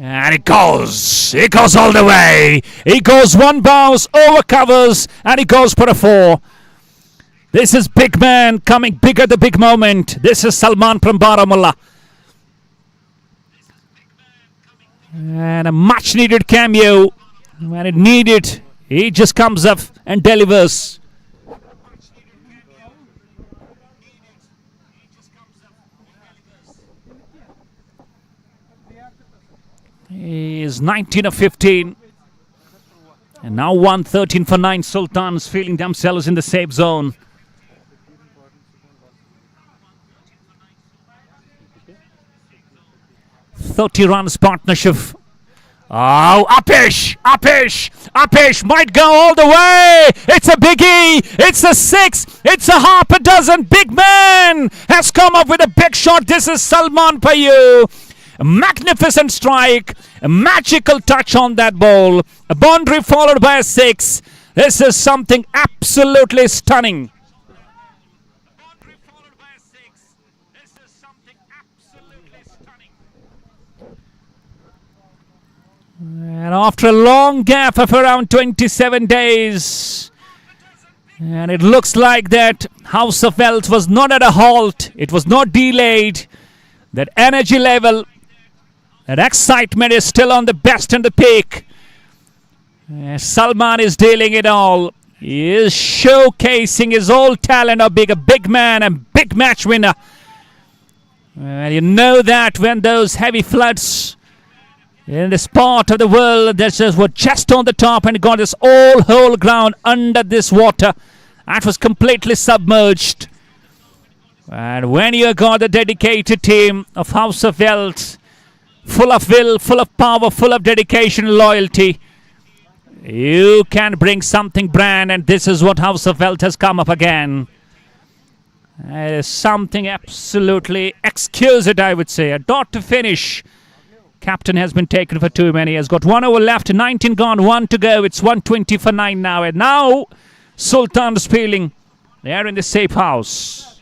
And it goes. It goes all the way. He goes one bounce, over covers, and he goes for a 4. This is big man coming big at the big moment. This is Salman from Baramulla. And a much needed cameo. When it needed, he just comes up and delivers. He is 19 of 15. And now 113 for 9. Sultans feeling themselves in the safe zone. 30 runs partnership. Oh, Upish might go all the way. It's a biggie. It's a 6. It's a half a dozen. Big man has come up with a big shot. This is Salman Payu. A magnificent strike. A magical touch on that ball. A boundary followed by a 6. This is something absolutely stunning. And after a long gap of around 27 days, and it looks like that House of Wealth was not at a halt. It was not delayed. That energy level, that excitement is still on the best and the peak. Salman is dealing it all. He is showcasing his old talent of being a big man and big match winner. And you know that when those heavy floods in this part of the world, that just were just on the top and got this whole ground under this water. That was completely submerged. And when you got the dedicated team of House of Wealth, full of will, full of power, full of dedication and loyalty, you can bring something brand, and this is what House of Wealth has come up again. It is something absolutely exquisite, I would say. A dot to finish. Captain has been taken for too many. Has got 1 over left, 19 gone, 1 to go. It's 120 for 9 now. And now Sultan's feeling they are in the safe house.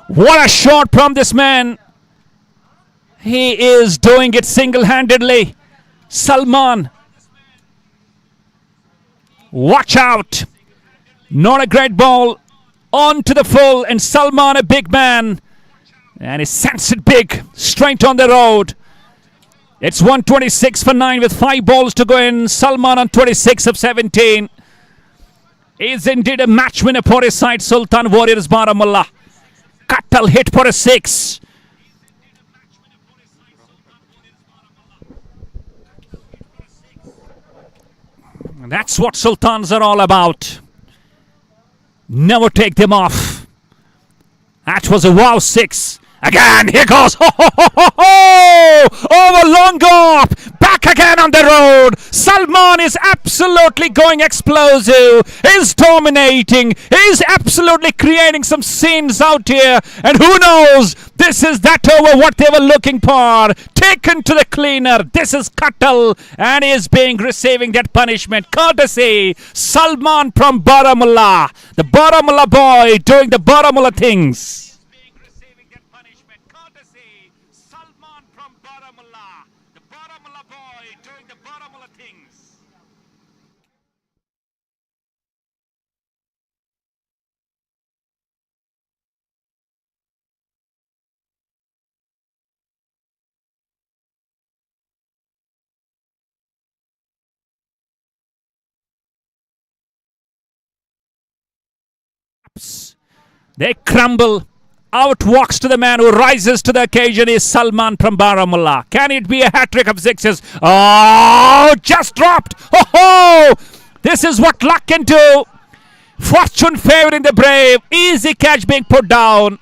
What a shot from this man. He is doing it single-handedly. Salman. Watch out. Not a great ball. On to the full. And Salman, a big man. And he sends it big. Straight on the road. It's 126 for 9 with 5 balls to go in. Salman on 26 of 17. Is indeed a match winner for his side. Sultan Warriors Baramulla. Cuttle hit for a 6. And that's what Sultans are all about. Never take them off. That was a wow 6. Again, here goes. Ho, ho, ho, ho, ho! Over long gap. Back again on the road. Salman is absolutely going explosive. He's dominating. He's absolutely creating some scenes out here. And who knows? This is that over what they were looking for. Taken to the cleaner. This is Cuttle. And he is receiving that punishment. Courtesy Salman from Baramulla. The Baramulla boy doing the Baramulla things. Salman from Baramulla, the Baramulla boy doing the Baramulla things. They crumble. Out walks to the man who rises to the occasion is Salman from Baramulla. Can it be a hat-trick of sixes? Oh, just dropped. Oh, ho! This is what luck can do. Fortune favoring the brave. Easy catch being put down.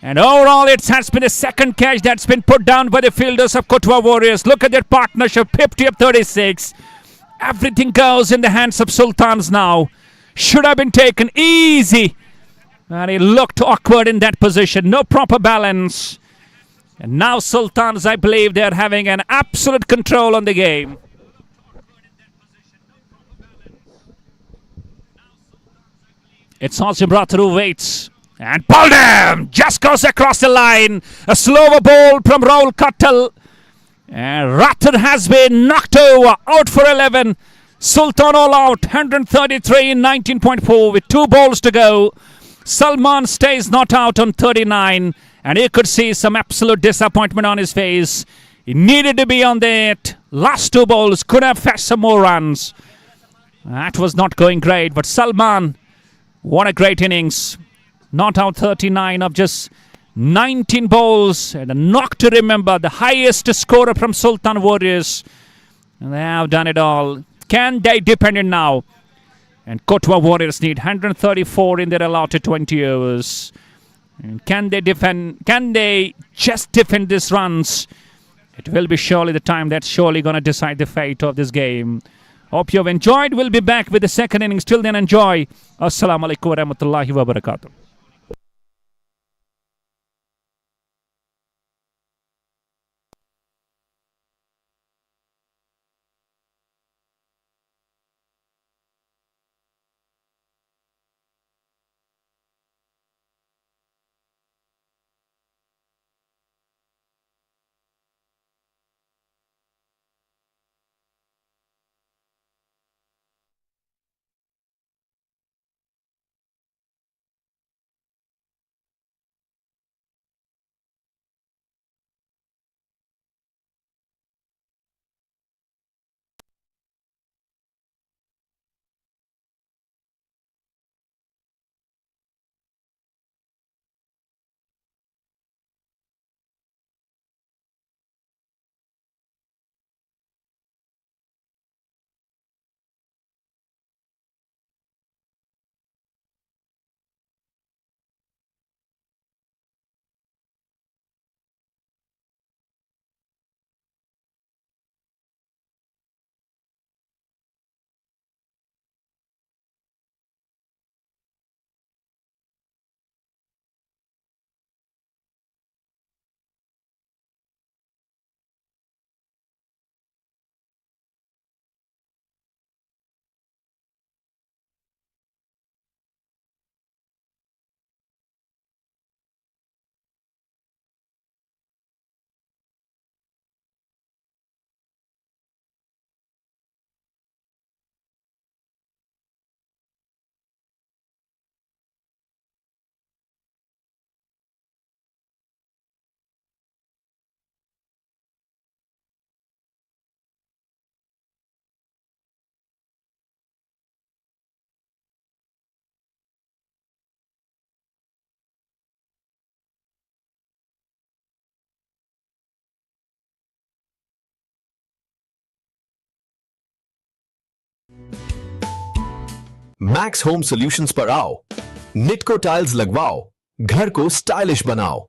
And overall, it has been the second catch that's been put down by the fielders of Kathua Warriors. Look at their partnership, 50 of 36. Everything goes in the hands of Sultans now. Should have been taken easy. And he looked awkward in that position. No proper balance. And now Sultans, I believe, they're having an absolute control on the game. It's Hazil who waits. And pulled him! Just goes across the line. A slower ball from Rahul Kattal. And Rathod has been knocked over. Out for 11. Sultan all out. 133 in 19.4 with 2 balls to go. Salman stays not out on 39. And you could see some absolute disappointment on his face. He needed to be on that. Last 2 balls could have fetched some more runs. That was not going great. But Salman, what a great innings. Not out 39 of just 19 balls. And a knock to remember. The highest scorer from Sultan Warriors. And they have done it all. Can they depend it now? And Kathua Warriors need 134 in their allotted 20 overs. And can they defend? Can they just defend these runs? It will be surely the time that's surely going to decide the fate of this game. Hope you've enjoyed. We'll be back with the second innings. Till then, enjoy. Assalamu alaikum wa rahmatullahi wa barakatuh. Max home solutions पर आओ, Nitco tiles लगवाओ, घर को stylish बनाओ।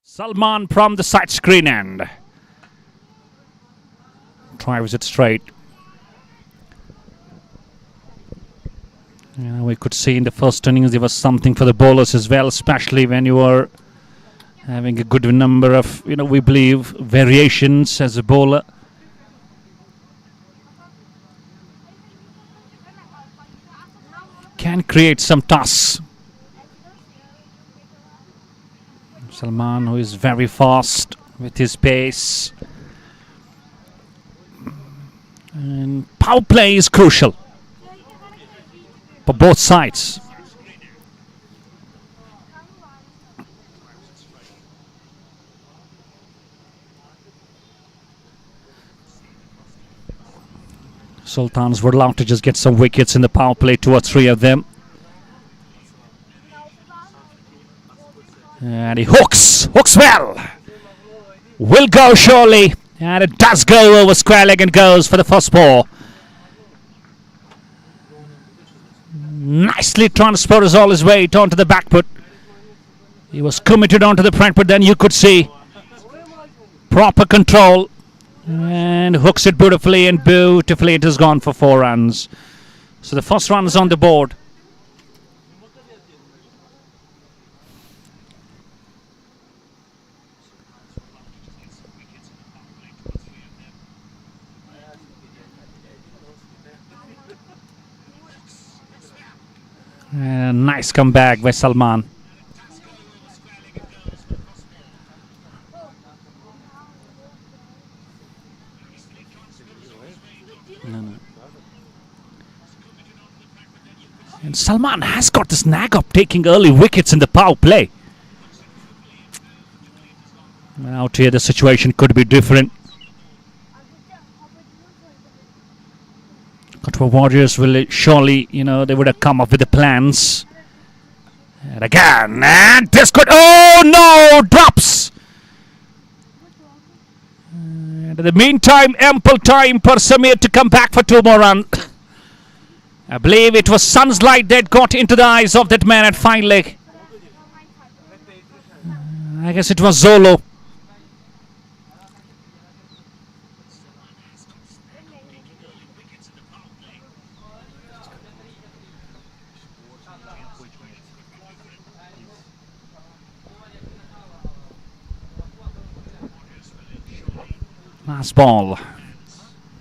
Salman from the side screen end. Drives it straight. We could see in the first innings there was something for the bowlers as well, especially when you are having a good number of, we believe, variations as a bowler. Can create some tasks. Salman, who is very fast with his pace. And power play is crucial for both sides. Sultans were allowed to just get some wickets in the power play, 2 or 3 of them. And he hooks well. Will go surely, and it does go over square leg and goes for the first ball. Nicely transfers all his weight onto the back foot. He was committed onto the front, but then you could see proper control and hooks it beautifully, and beautifully it has gone for 4 runs. So the first run is on the board. Nice comeback by Salman. And Salman has got this knack of taking early wickets in the power play. Out here the situation could be different. Kathua Warriors will surely, they would have come up with the plans. And again, and this could, oh no, drops! And in the meantime, ample time for Samir to come back for 2 more runs. I believe it was sun's light that got into the eyes of that man at fine leg. I guess it was Zolo. Last ball.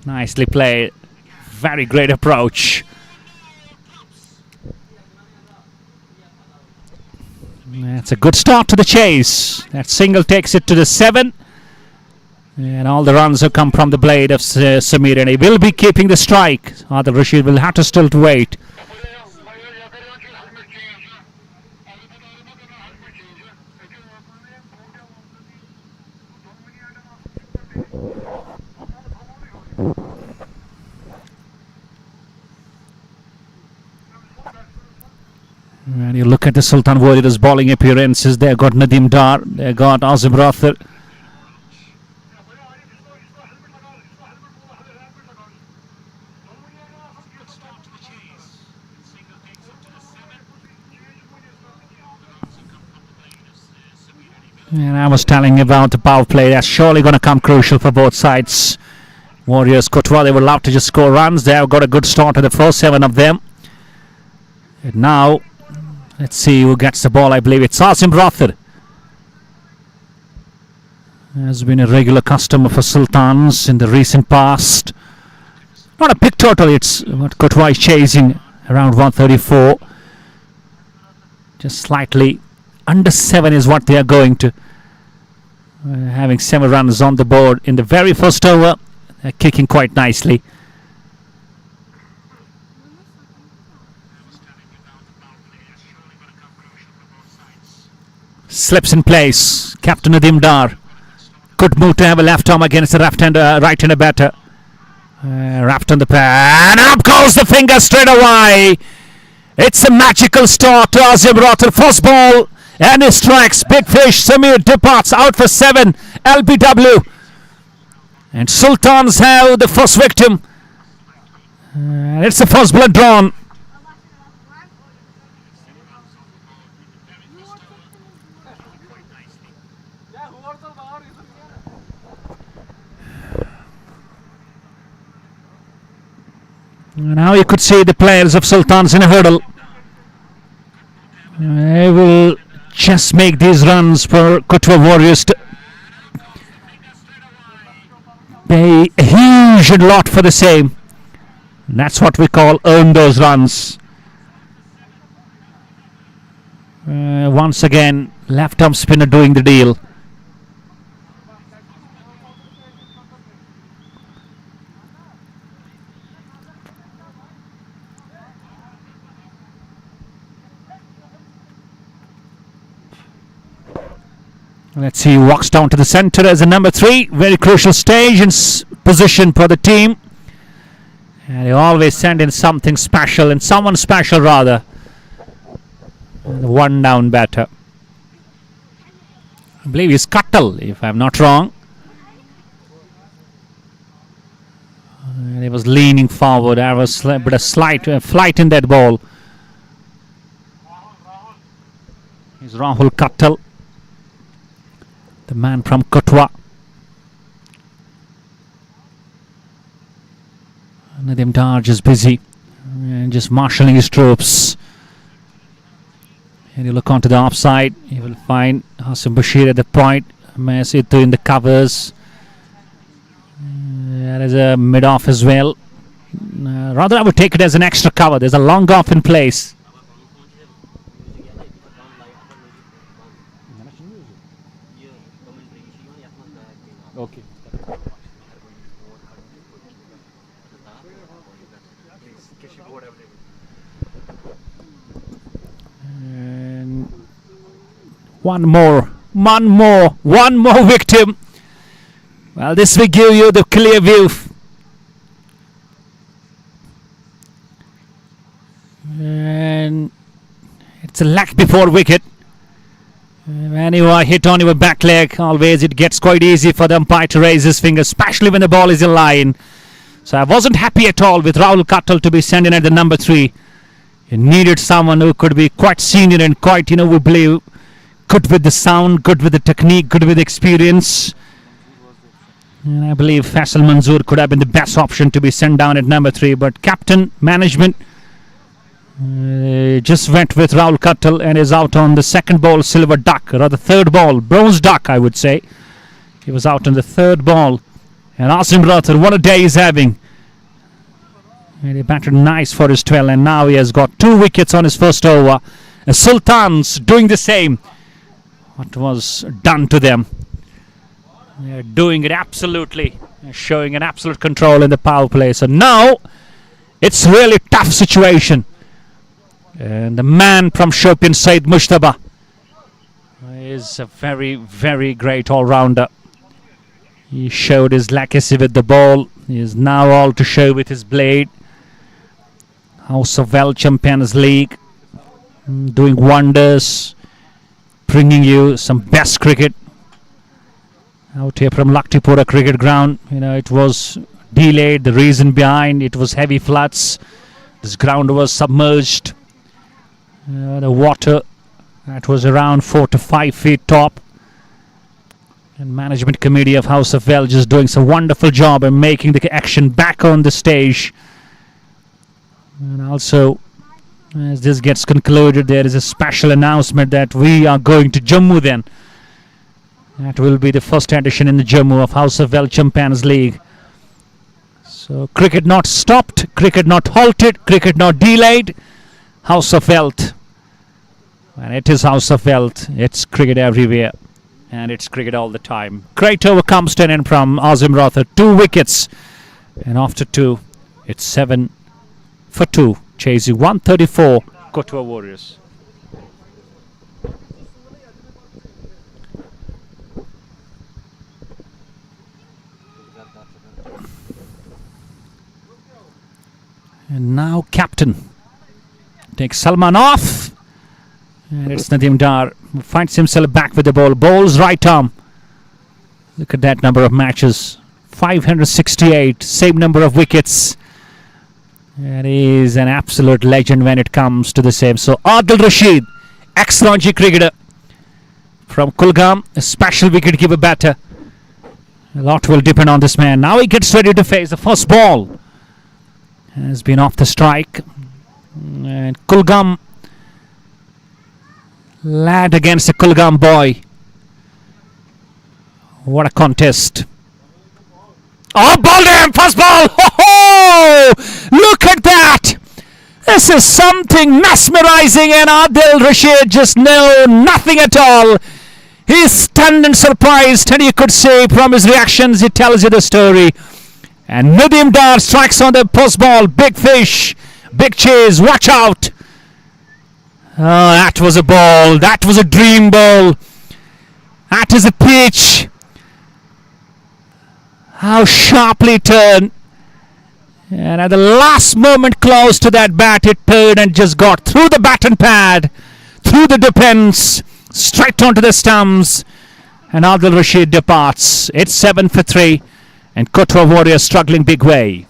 Nicely played. Very great approach. That's a good start to the chase. That single takes it to the 7. And all the runs have come from the blade of Samir. And he will be keeping the strike. Adil Rashid will have to still wait. And you look at the Sultan Warriors bowling appearances. They've got Nadeem Dar, they've got Azim Rathar. And I was telling you about the power play. That's surely going to come crucial for both sides. Warriors, Kathua, they were allowed to just score runs. They have got a good start to the first 7 of them. And now, let's see who gets the ball. I believe it's Azim Rathar. Has been a regular customer for Sultans in the recent past. Not a big total, it's what Kathua is chasing, around 134. Just slightly under 7 is what they are going to. Having 7 runs on the board in the very first over. They're kicking quite nicely. Slips in place. Captain Nadeem Dar. Good move to have a left arm against the right-hander batter. Wrapped on the pan. And up goes the finger straight away. It's a magical start to Azim Rathar. First ball. And he strikes. Big fish. Samir departs out for 7. LBW. And Sultans have the first victim. It's the first blood drawn. Now you could see the players of Sultans in a hurdle. They will just make these runs for Kathua Warriors to pay a huge lot for the same. That's what we call earn those runs. Once again, left arm spinner doing the deal. Let's see, walks down to the center as a number 3. Very crucial stage and position for the team. And they always send in something special, and someone special rather. The one down batter. I believe he's Cuttle, if I'm not wrong. And he was leaning forward. There was a bit of slight flight in that ball. He's Rahul Cuttle, the man from Kathua. Nadim Dar just busy and just marshalling his troops. And you look onto the offside, you will find Hassan Bashir at the point, Mesitu in the covers. There is a mid-off as well. Rather I would take it as an extra cover. There's a long off in place. Okay. And one more victim. Well, this will give you the clear view. And it's a leg before wicket. When you are hit on your back leg, always it gets quite easy for the umpire to raise his finger, especially when the ball is in line. So I wasn't happy at all with Rahul Cuttle to be sent in at the number 3. You needed someone who could be quite senior and quite, we believe, good with the sound, good with the technique, good with experience. And I believe Faisal Manzoor could have been the best option to be sent down at number 3. But captain, management, just went with Rahul Cuttle and is out on the second ball, silver duck, or rather third ball, bronze duck, I would say. He was out on the third ball. And Asim Rathar, what a day he's having. And he batted nice for his 12, and now he has got 2 wickets on his first over. And Sultans doing the same. What was done to them? They're doing it absolutely, showing an absolute control in the power play. So now it's really tough situation. And the man from Shopian, Said Mushtaba, is a very, very great all-rounder. He showed his legacy with the ball. He is now all to show with his blade. House of Well Champions League, doing wonders, bringing you some best cricket. Out here from Luktipora cricket ground, it was delayed. The reason behind it was heavy floods. This ground was submerged. The water that was around 4 to 5 feet top. And management committee of House of Well just doing some wonderful job in making the action back on the stage. And also, as this gets concluded, there is a special announcement that we are going to Jammu then. That will be the first edition in the Jammu of House of Well Champions League. So cricket not stopped, cricket not halted, cricket not delayed. House of Wealth. And it is House of Wealth. It's cricket everywhere. And it's cricket all the time. Great over comes to an end from Azim Rathar. 2 wickets. And after 2, it's 7 for 2. Chasing 134. Kathua Warriors. And now captain takes Salman off, and it's Nadim Dar who finds himself back with the ball. Bowls right arm. Look at that number of matches, 568, same number of wickets. And he is an absolute legend when it comes to the same. So Adil Rashid, ex-Ranji cricketer from Kulgam, a special wicket-keeper batter. A lot will depend on this man. Now he gets ready to face the first ball. has been off the strike. And Kulgam, lad against a Kulgam boy. What a contest. Oh, ball him! First ball! Ho-ho! Look at that! This is something mesmerizing, and Adil Rashid just know nothing at all. He's stunned and surprised, and you could say from his reactions, it tells you the story. And Nadim Dar strikes on the post ball. Big fish, big chase, watch out. Oh, that was a ball. That was a dream ball. That is a pitch. How sharply turned. And at the last moment close to that bat, it turned and just got through the baton pad, through the defense, straight onto the stumps. And Adil Rashid departs. It's 7 for 3. And Kathua Warriors struggling big way.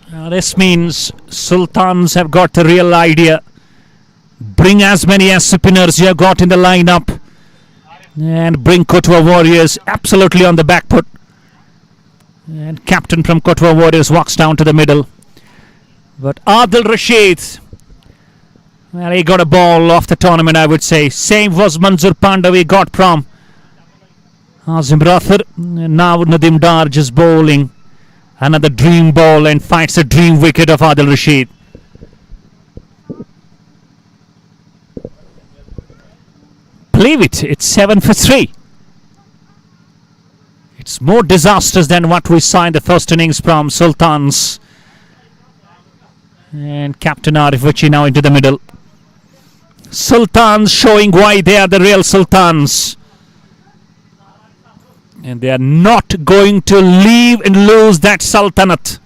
Now this means Sultans have got the real idea. Bring as many as spinners you have got in the lineup. And bring Kathua Warriors absolutely on the back foot. And captain from Kathua Warriors walks down to the middle. But Adil Rashid, well, he got a ball off the tournament, I would say. Same was Manzoor Pandey he got from Azim Rathar. And now Nadim Dar just bowling another dream ball and fights a dream wicket of Adil Rashid. Believe it, it's 7 for 3. It's more disastrous than what we saw in the first innings from Sultans. And Captain Arif Vichi now into the middle. Sultans showing why they are the real Sultans. And they are not going to leave and lose that Sultanate.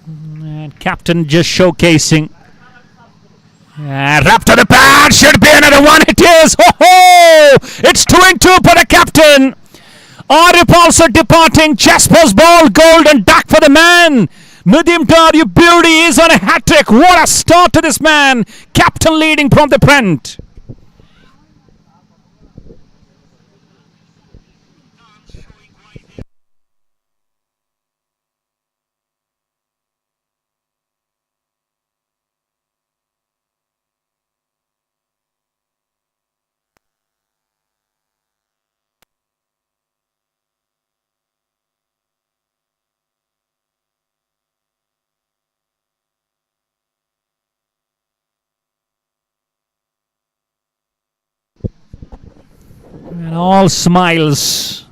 And Captain just showcasing. Wrapped on the pad, should be another one. It is. Ho-ho! It's 2 and 2 for the captain. Arif also departing. Jasper's ball, golden duck for the man. Nadim Dar, you beauty, is on a hat-trick. What a start to this man. Captain leading from the front. And all smiles.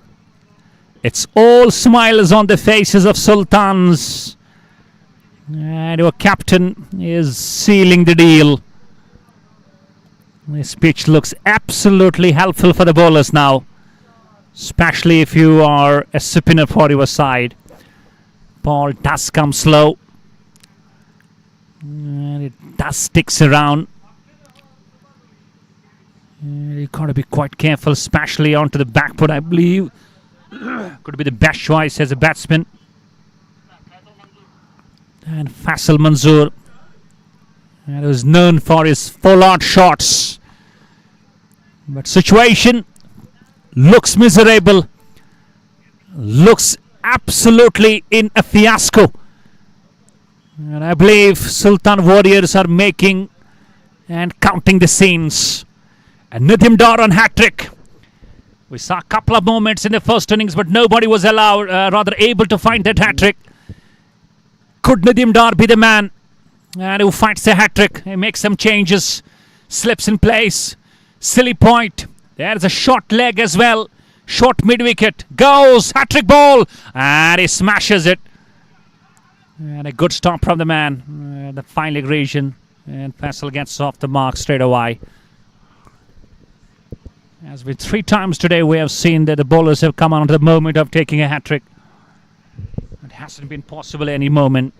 It's all smiles on the faces of Sultans. And your captain is sealing the deal. This pitch looks absolutely helpful for the bowlers now. Especially if you are a spinner for your side. Ball does come slow. And it does sticks around. You've got to be quite careful, especially onto the back foot, I believe. Could be the best choice as a batsman. And Faisal Manzoor, and was known for his full-out shots. But situation looks miserable. Looks absolutely in a fiasco. And I believe Sultan Warriors are making and counting the scenes. And Nadim Dar on hat-trick. We saw a couple of moments in the first innings, but nobody was able to find that hat-trick. Could Nadim Dar be the man and who finds the hat-trick? He makes some changes, slips in place. Silly point. There's a short leg as well. Short mid-wicket. Goes, hat-trick ball. And he smashes it. And a good stop from the man. The fine leg region. And Faisal gets off the mark straight away. As with 3 times today, we have seen that the bowlers have come on to the moment of taking a hat-trick. It hasn't been possible any moment.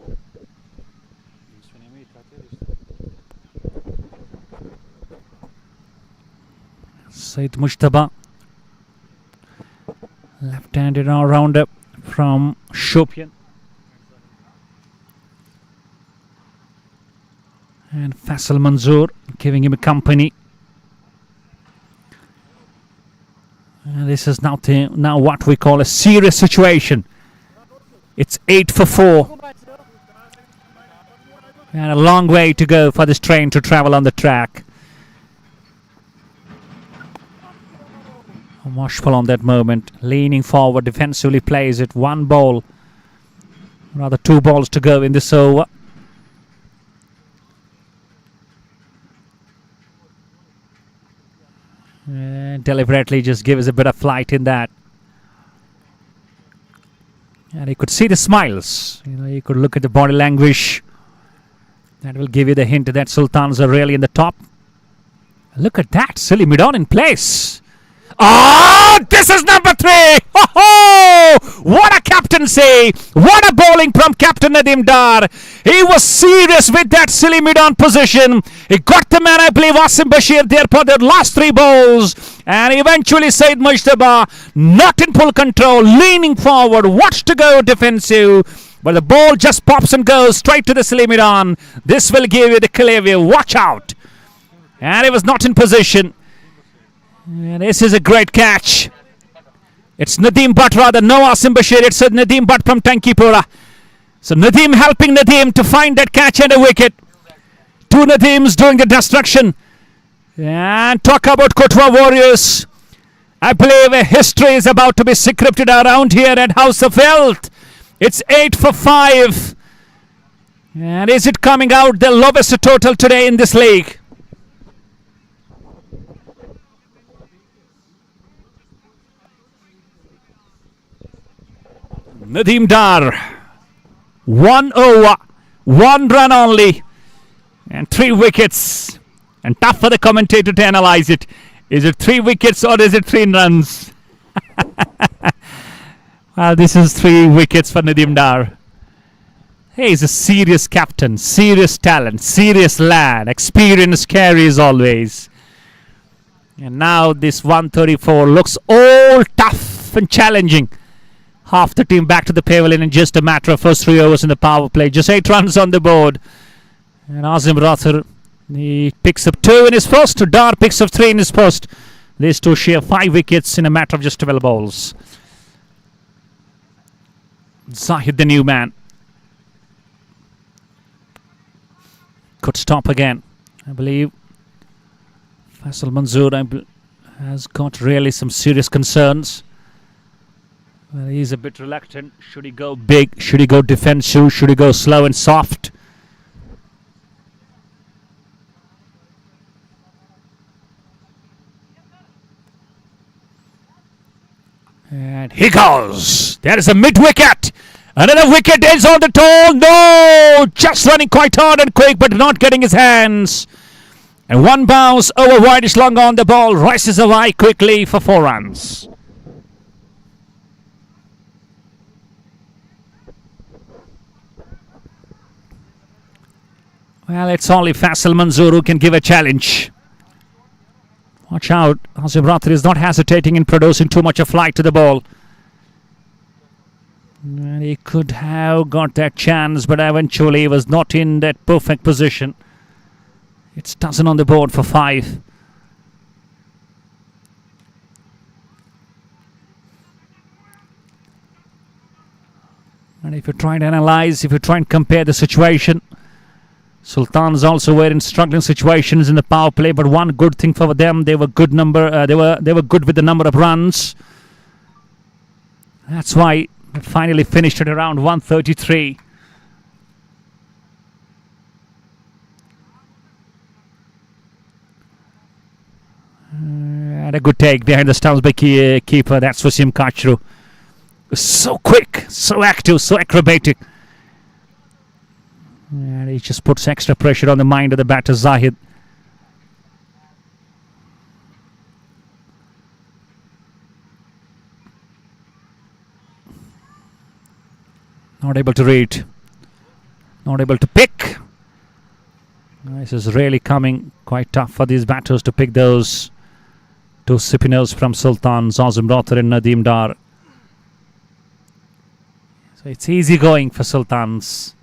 Said Mushtaba, left-handed all-rounder from Shopian. And Faisal Manzoor giving him a company. And this is now what we call a serious situation. It's 8 for 4. And a long way to go for this train to travel on the track. Washful on that moment, leaning forward, defensively plays it. One ball, rather 2 balls to go in this over. And deliberately just gives a bit of flight in that. And you could see the smiles. You could look at the body language. That will give you the hint that Sultans are really in the top. Look at that, silly mid-on in place. Oh, this is number 3. Oh, what a captaincy. What a bowling from Captain Nadeem Dar. He was serious with that silly mid-on position. He got the man, I believe, Asim Bashir there for the last 3 balls. And eventually Saeed Mujtaba not in full control, leaning forward, watch to go defensive. But the ball just pops and goes straight to the silly mid-on. This will give you the clear view. Watch out. And he was not in position. And this is a great catch. It's Nadeem Butt rather, no Asim Bashir. It's a Nadeem Butt from Luktipora. So Nadeem helping Nadeem to find that catch and a wicket. 2 Nadeems doing the destruction. And talk about Kathua Warriors. I believe a history is about to be scripted around here at House of Wealth. It's 8 for 5. And is it coming out the lowest total today in this league? Nadeem Dar, 1 over, 1 run only, and 3 wickets. And tough for the commentator to analyze it. Is it 3 wickets or is it 3 runs? Well, this is 3 wickets for Nadeem Dar. Hey, he's a serious captain, serious talent, serious lad. Experience carries always. And now this 134 looks all tough and challenging. Half the team back to the pavilion in just a matter of first 3 overs in the power play. Just 8 runs on the board. And Azim Rathar, he picks up 2 in his first. Dar picks up 3 in his first. These 2 share 5 wickets in a matter of just 12 balls. Zahid, the new man. Could stop again. I believe Faisal Manzoor has got really some serious concerns. Well, he's a bit reluctant. Should he go big? Should he go defensive? Should he go slow and soft? And he goes. There is a mid-wicket. Another wicket is on the toe. No! Just running quite hard and quick, but not getting his hands. And 1 bounce over wideish long on the ball. Rises away quickly for 4 runs. Well, it's only Faisal Manzoor who can give a challenge. Watch out. Azim Rathar is not hesitating in producing too much of flight to the ball. And he could have got that chance, but eventually he was not in that perfect position. It's dozen on the board for 5. And if you try and analyze, if you try and compare the situation, Sultans also were in struggling situations in the power play, but one good thing for them, they were good they were good with the number of runs. That's why they finally finished at around 133. And a good take behind the stumps by keeper. That's Wasim Kachru. So quick, so active, so acrobatic. And he just puts extra pressure on the mind of the batter Zahid. Not able to read. Not able to pick. This is really coming quite tough for these batters to pick those 2 spiners from Sultans, Azim Rathar and Nadeem Dar. So it's easy going for Sultans.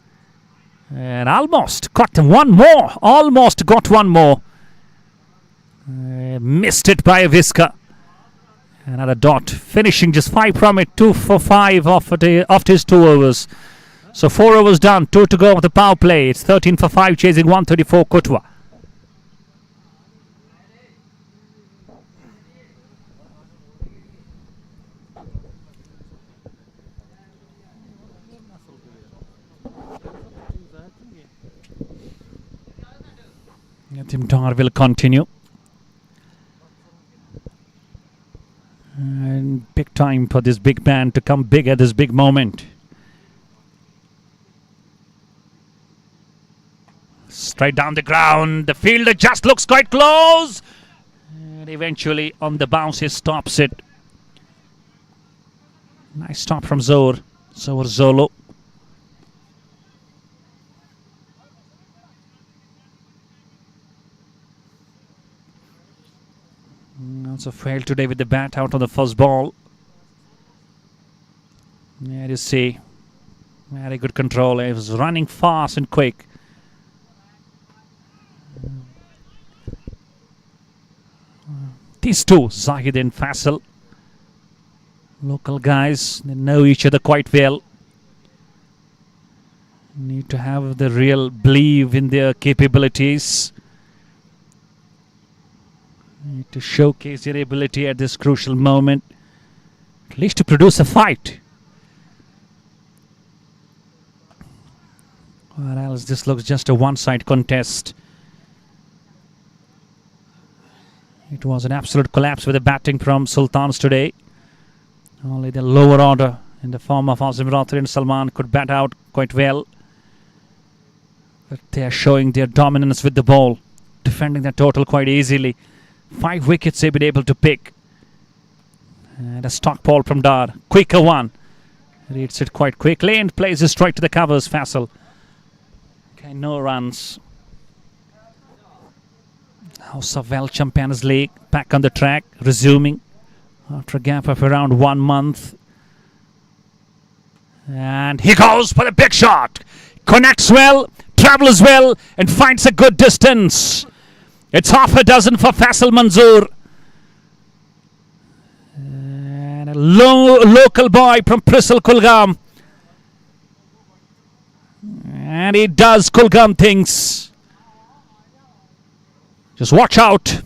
And almost got one more. Almost got one more. Missed it by a whisker. Another dot. Finishing just 5 from it. 2 for 5 after his 2 overs. So 4 overs done. 2 to go with the power play. It's 13 for 5 chasing 134 Kathua. Timtar will continue. And big time for this big man to come big at this big moment. Straight down the ground. The fielder just looks quite close. And eventually on the bounce he stops it. Nice stop from Zohar. Zohar Zolo. Also failed today with the bat out on the first ball. There you see. Very good control. He was running fast and quick. These two, Zahid and Faisal. Local guys, they know each other quite well. Need to have the real belief in their capabilities. Need to showcase their ability at this crucial moment. At least to produce a fight. Or else this looks just a one-side contest. It was an absolute collapse with the batting from Sultans today. Only the lower order in the form of Azim Rathri and Salman could bat out quite well. But they are showing their dominance with the ball. Defending the total quite easily. 5 wickets they've been able to pick. And a stock ball from Dar. Quicker one. Reads it quite quickly and plays it straight to the covers. Faisal. Okay, no runs. House of Well Champions League back on the track. Resuming after a gap of around 1 month. And he goes for the big shot. Connects well. Travels well. And finds a good distance. It's half a dozen for Faisal Manzoor. And a local boy from Prisal Kulgam. And he does Kulgam things. Just watch out.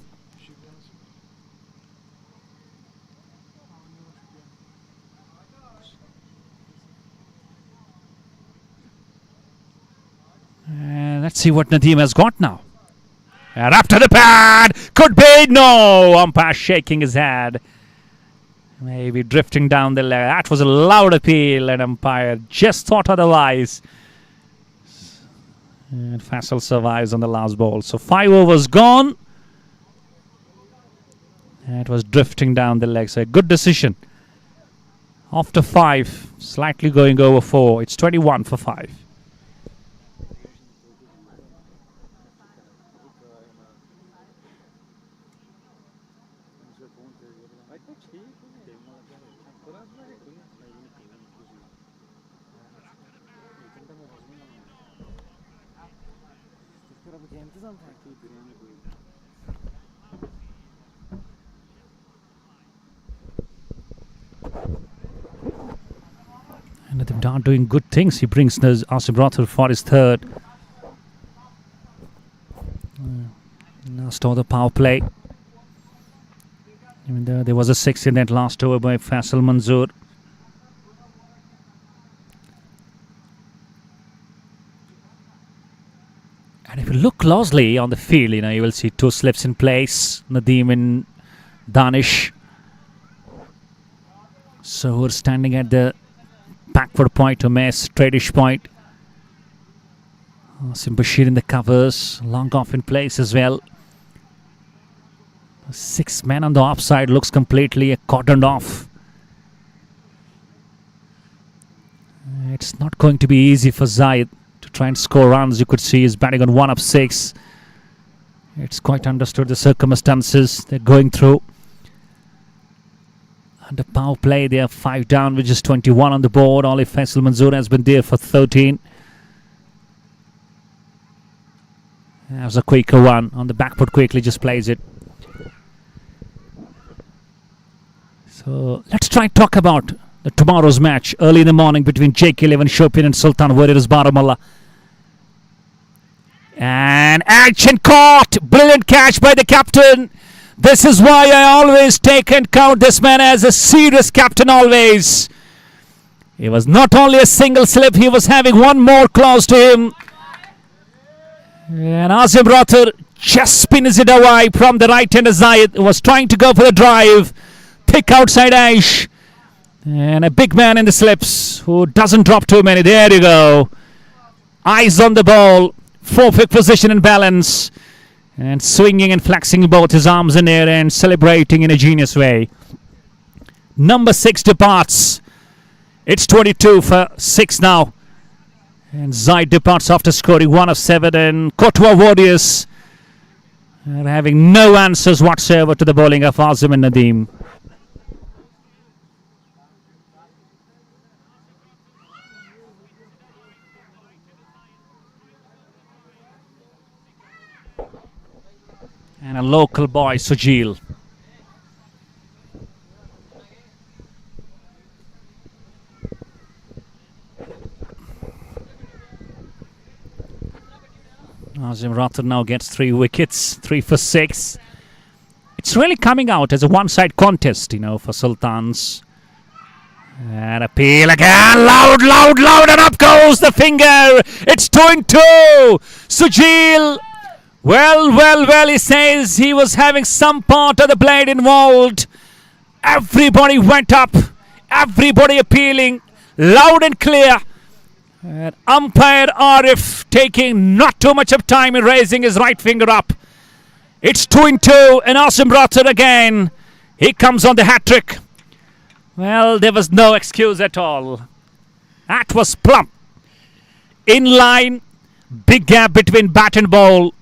And let's see what Nadeem has got now. And up to the pad. Could be. No. Umpire shaking his head. Maybe drifting down the leg. That was a loud appeal. And umpire just thought otherwise. And Faisal survives on the last ball. So 5 overs gone. And it was drifting down the leg. So a good decision. After 5. Slightly going over 4. It's 21 for 5. And they're not doing good things. He brings the Azim Rathri for his 3rd. Now store the power play. Even though there was a 6 in that last over by Faisal Manzoor. And if you look closely on the field, you will see 2 slips in place. Nadeem and Danish. So we're standing at the backward point to Mess, straightish point. Asim Bashir in the covers. Long off in place as well. 6 men on the offside looks completely cordoned off. It's not going to be easy for Zayed to try and score runs. You could see he's batting on 1 up 6. It's quite understood the circumstances they're going through. Under power play, they are 5 down with just 21 on the board. Only Faisal Manzoor has been there for 13. That was a quicker one. On the back foot, quickly just plays it. So let's try and talk about the tomorrow's match early in the morning between JK11 Shopian and Sultan Warriors Baramulla. And action caught! Brilliant catch by the captain. This is why I always take and count this man as a serious captain always. It was not only a single slip, he was having one more close to him. And Azim Rothar just spins it away from the right-hander Zayed, who was trying to go for the drive. Thick outside Aish. And a big man in the slips who doesn't drop too many. There you go. Eyes on the ball. Perfect position and balance. And swinging and flexing both his arms in air and celebrating in a genius way. Number 6 departs. It's 22 for 6 now. And Zaid departs after scoring 1 of 7. And Kathua Warriors are having no answers whatsoever to the bowling of Azim and Nadeem. And a local boy, Sujil. Azim Rothar now gets 3 wickets, 3 for 6. It's really coming out as a one-side contest, for Sultans. And appeal again, loud, and up goes the finger. It's 2-2. Sujil. Well, he says he was having some part of the blade involved. Everybody went up. Everybody appealing. Loud and clear. And umpire Arif taking not too much of time in raising his right finger up. It's 2-2 and Azim Rothar again. He comes on the hat-trick. Well, there was no excuse at all. That was plump. In line. Big gap between bat and ball.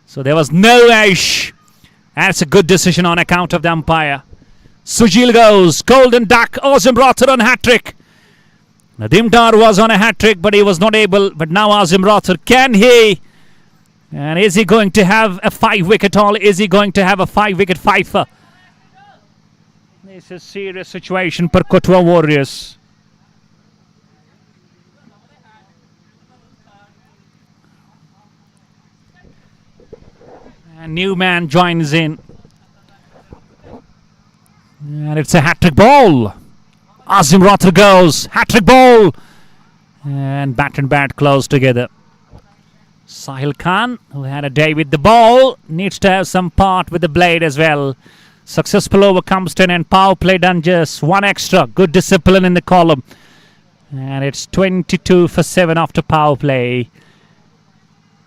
So there was no ash. That's a good decision on account of the umpire. Sujil goes. Golden duck. Azim Rothar on hat-trick. Nadeem Dar was on a hat-trick, but he was not able. But now Azim Rothar, can he? And is he going to have a 5-wicket haul? Is he going to have a 5-wicket fifer? This is a serious situation for Kathua Warriors. A new man joins in. And it's a hat-trick ball. Azim Rothar goes. Hat-trick ball. And bat close together. Sahil Khan, who had a day with the ball, needs to have some part with the blade as well. Successful over comes to an end. Power play done just 1 extra. Good discipline in the column. And it's 22 for 7 after power play.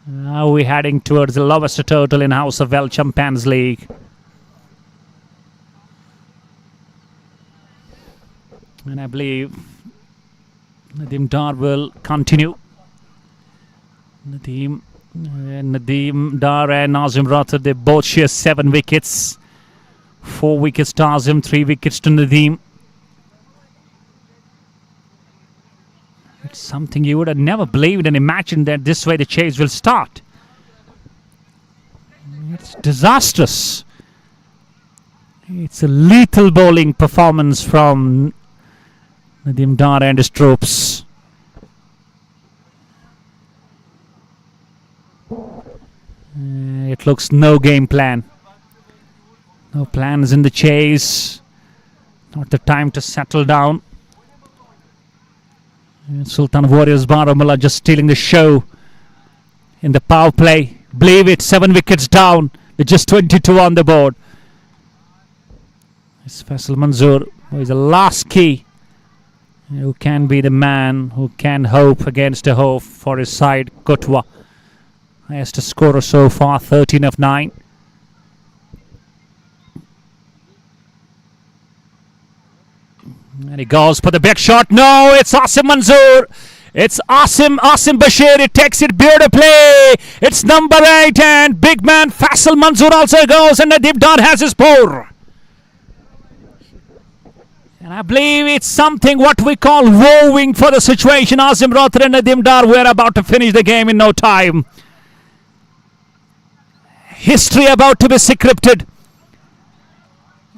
Now we're heading towards the lowest total in House of Well Champions League. And I believe Nadeem Dar will continue. Nadeem Dar and Azim Rothar, they both share 7 wickets. 4 wickets to Azim, 3 wickets to Nadeem. It's something you would have never believed and imagined that this way the chase will start. It's disastrous. It's a lethal bowling performance from Nadeem Dar and his troops. It looks no game plan. No plans in the chase. Not the time to settle down. And Sultan Warriors Baramulla just stealing the show in the power play. Believe it, 7 wickets down. With just 22 on the board. It's Faisal Manzoor, who is the last key, who can be the man who can hope against a hope for his side, Kathua. Highest scorer so far, 13 of 9. And he goes for the big shot. No, it's Asim Manzoor. It's Asim Bashir. He takes it beautifully. It's number 8 and big man Faisal Manzoor also goes and Nadeem Dar has his pour. And I believe it's something what we call wowing for the situation. Azim Rothar and Nadeem Dar were about to finish the game in no time. History about to be scripted.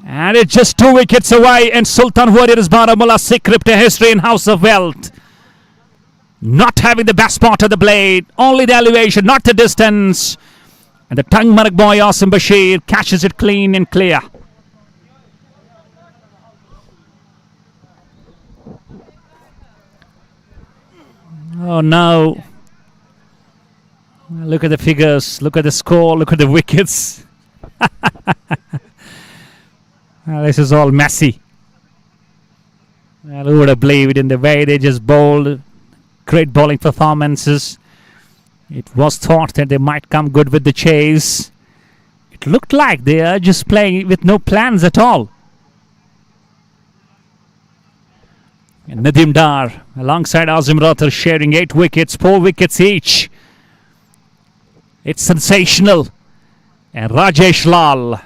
And it's just 2 wickets away, and Sultan Warriors Baramulla script a history in House of Wealth. Not having the best part of the blade, only the elevation, not the distance. And the tongue mark boy Asim Bashir catches it clean and clear. Oh no. Look at the figures, look at the score, look at the wickets. This is all messy. Well, who would have believed in the way they just bowled? Great bowling performances. It was thought that they might come good with the chase. It looked like they are just playing with no plans at all. And Nadim Dar alongside Azim Rathar sharing 8 wickets, 4 wickets each. It's sensational. And Rajesh Lal.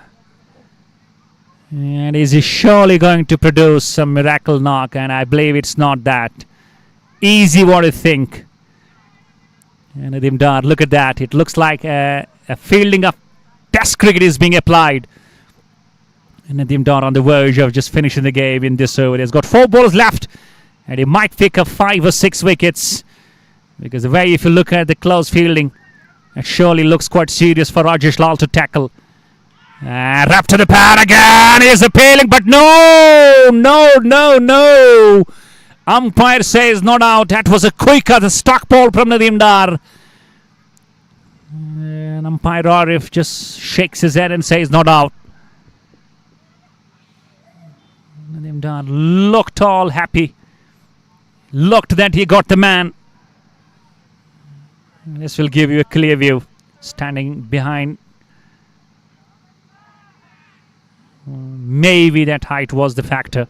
And is he surely going to produce some miracle knock? And I believe it's not that easy what you think. And Nadim Dar, look at that. It looks like a fielding of test cricket is being applied. And Nadim Dar on the verge of just finishing the game in this over. He's got 4 balls left. And he might pick up 5 or 6 wickets. Because the way if you look at the close fielding, it surely looks quite serious for Rajesh Lal to tackle. Wrap to the pad again. He's appealing, but no. Umpire says not out. That was a quicker, the stock ball from Nadim Dar. And umpire Arif just shakes his head and says not out. Nadim Dar looked all happy. Looked that he got the man. This will give you a clear view. Standing behind. Maybe that height was the factor.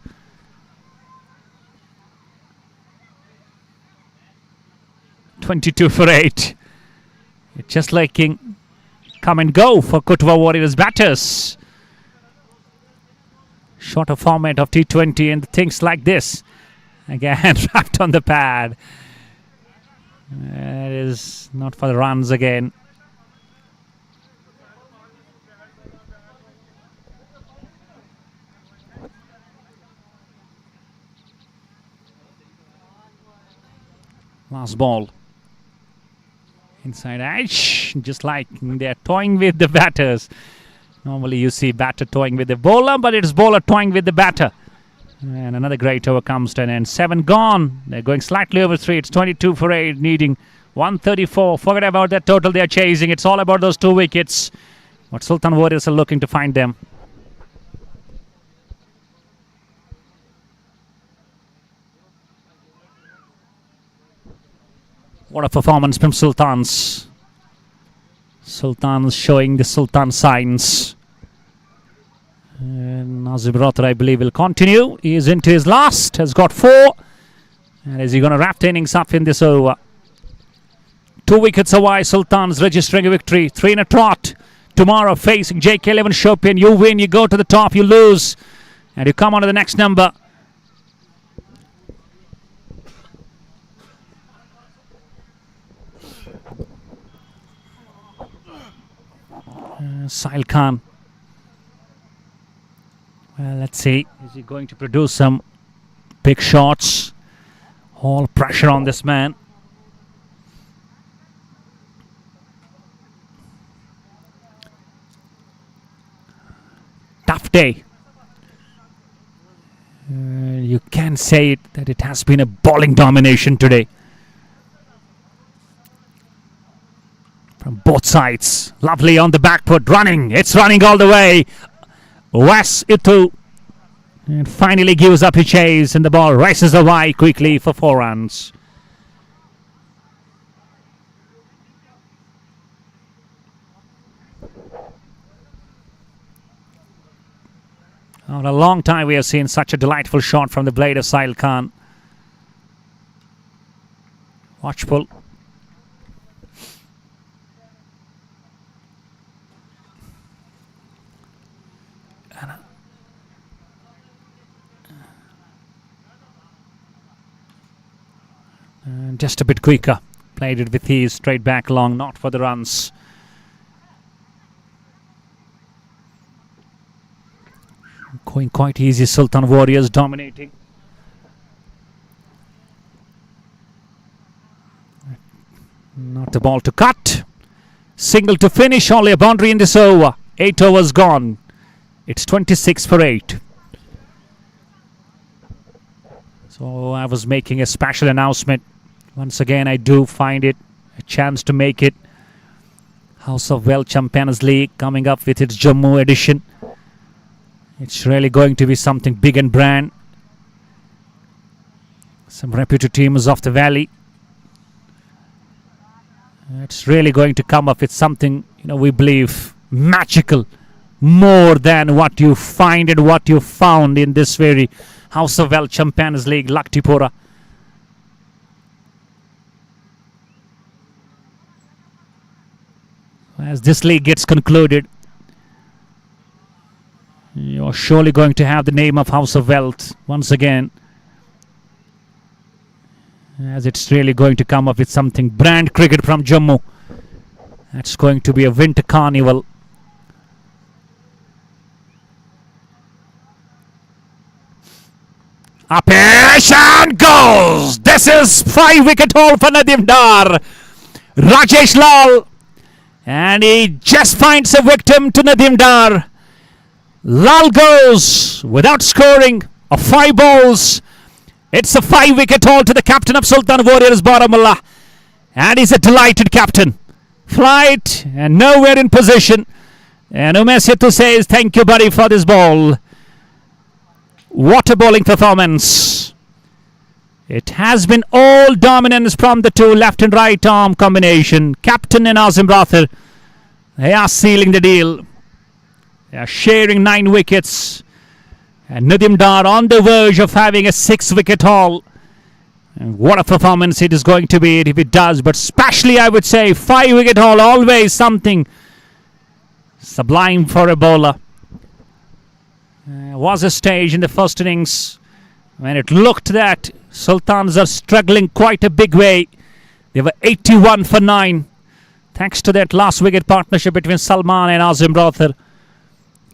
.22 for 8. It's just like come and go for Kathua Warriors batters. Shorter format of T20 and things like this. Again, wrapped on the pad. It is not for the runs again. Last ball. Inside edge. Just like they're toying with the batters. Normally you see batter toying with the bowler, but it's bowler toying with the batter. And another great over comes to an end. 7 gone. They're going slightly over 3. It's 22 for 8, needing 134. Forget about that total they're chasing. It's all about those 2 wickets. But Sultan Warriors are looking to find them. What a performance from Sultans. Sultans showing the Sultan signs. And Azim Rathar, I believe, will continue. He is into his last. Has got 4. And is he going to wrap the innings up in this over? 2 wickets away. Sultans registering a victory. 3 in a trot. Tomorrow facing JK11 Shopian. You win, you go to the top, you lose. And you come on to the next number. Sahil Khan. Well, let's see. Is he going to produce some big shots? All pressure on this man. Tough day. You can say that it has been a bowling domination today. From both sides. Lovely on the back foot. Running. It's running all the way. Wes Itu. And finally gives up his chase. And the ball races away quickly for 4 runs. After a long time we have seen such a delightful shot from the blade of Sahil Khan. Watchful. Just a bit quicker. Played it with ease, straight back long, not for the runs. Going quite easy, Sultan Warriors dominating. Not the ball to cut. Single to finish, only a boundary in this over. 8 overs gone. It's 26 for 8. So I was making a special announcement. Once again, I do find it a chance to make it. House of Well Champions League coming up with its Jammu edition. It's really going to be something big and brand. Some reputed teams of the valley. It's really going to come up with something, we believe, magical. More than what you find and what you found in this very House of Well Champions League, Luktipora. As this league gets concluded, you're surely going to have the name of House of Wealth once again, as it's really going to come up with something brand cricket from Jammu. That's going to be a winter carnival. Up and goes! This is 5-wicket haul for Nadim Dar. Rajesh Lal. And he just finds a victim to Nadim Dar. Lal goes without scoring of 5 balls. It's a 5-wicket haul to the captain of Sultan Warriors Baramulla. And he's a delighted captain. Flight and nowhere in position. And Umesh says, thank you, buddy, for this ball. What a bowling performance. It has been all dominance from the two left and right arm combination. Captain and Azim Rathir. They are sealing the deal. They are sharing 9 wickets. And Nadim Dar on the verge of having a 6-wicket haul. And what a performance it is going to be if it does. But especially, I would say, 5-wicket haul, always something sublime for a bowler. Was a stage in the first innings when it looked that Sultans are struggling quite a big way. They were 81 for 9. Thanks to that last wicket partnership between Salman and Azim Rathir.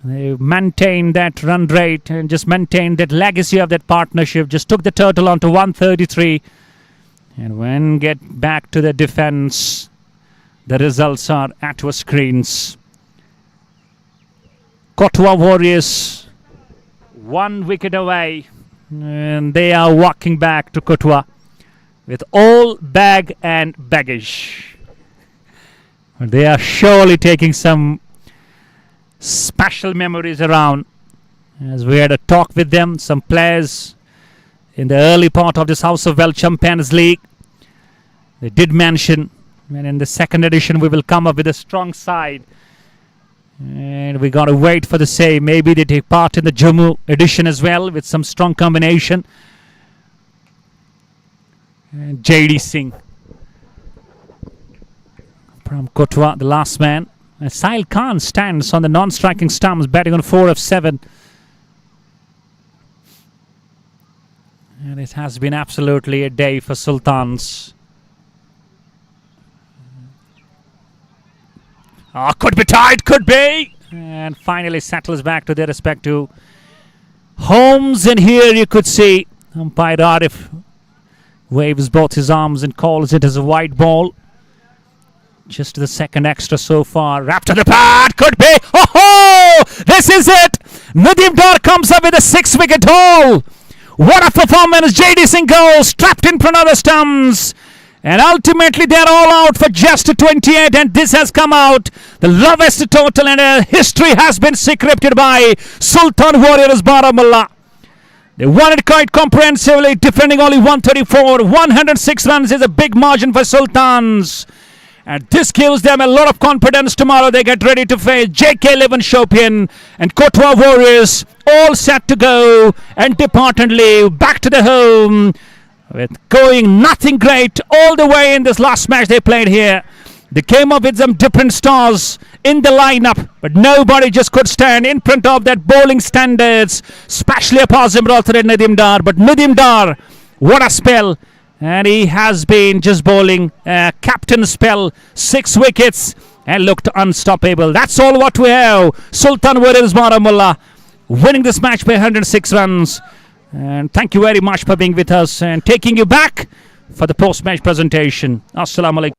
They maintained that run rate and just maintained that legacy of that partnership. Just took the total on to 133. And when get back to the defence, the results are at our screens. Kathua Warriors 1 wicket away. And they are walking back to Kathua with all bag and baggage. They are surely taking some special memories around. As we had a talk with them, some players in the early part of this House of Well Champions League, they did mention, and in the second edition we will come up with a strong side. And we got to wait for the same. Maybe they take part in the Jammu edition as well with some strong combination. And JD Singh from Kathua, the last man. And Sahil Khan stands on the non-striking stumps, batting on 4 of 7. And it has been absolutely a day for Sultans. Could be tied, could be. And finally settles back to their respective homes. And here you could see umpire Arif waves both his arms and calls it as a wide ball. Just the second extra so far. Wrapped to the pad. Could be. Oh! This is it. Nadim Dar comes up with a 6-wicket haul. What a performance. JD Singh goes. Trapped in front of the stumps. And ultimately they're all out for just 28. And this has come out. The lowest total and history has been scripted by Sultan Warriors Baramulla. They won it quite comprehensively. Defending only 134. 106 runs is a big margin for Sultans. And this gives them a lot of confidence. Tomorrow they get ready to face JK11 Shopian and Kathua Warriors, all set to go and depart and leave back to the home with going nothing great all the way in this last match they played here. They came up with some different stars in the lineup, but nobody just could stand in front of that bowling standards, especially Azim Rathir and Nadim Dar. But Nadim Dar, what a spell! And he has been just bowling captain spell, 6 wickets and looked unstoppable. That's all what we have. Sultan Warriors Baramulla winning this match by 106 runs. And thank you very much for being with us and taking you back for the post-match presentation. Assalamu alaikum.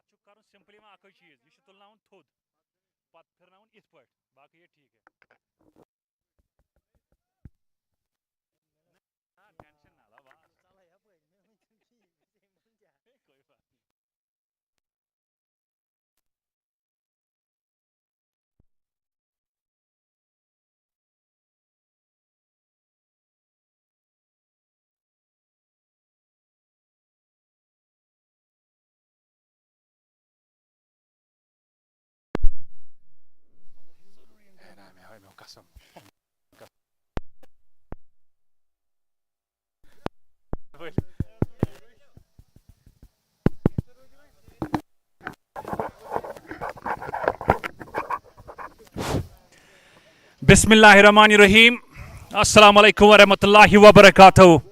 Simply में आखो चीज ये तुलनाउन थोद पत फिरनाउन इस पट बाकी ये ठीक है हां टेंशन ना ला बस साला या पे कोई बात नहीं meu kasam Bismillahirrahmanirrahim. Assalamu alaikum wa rahmatullahi wa barakatuh.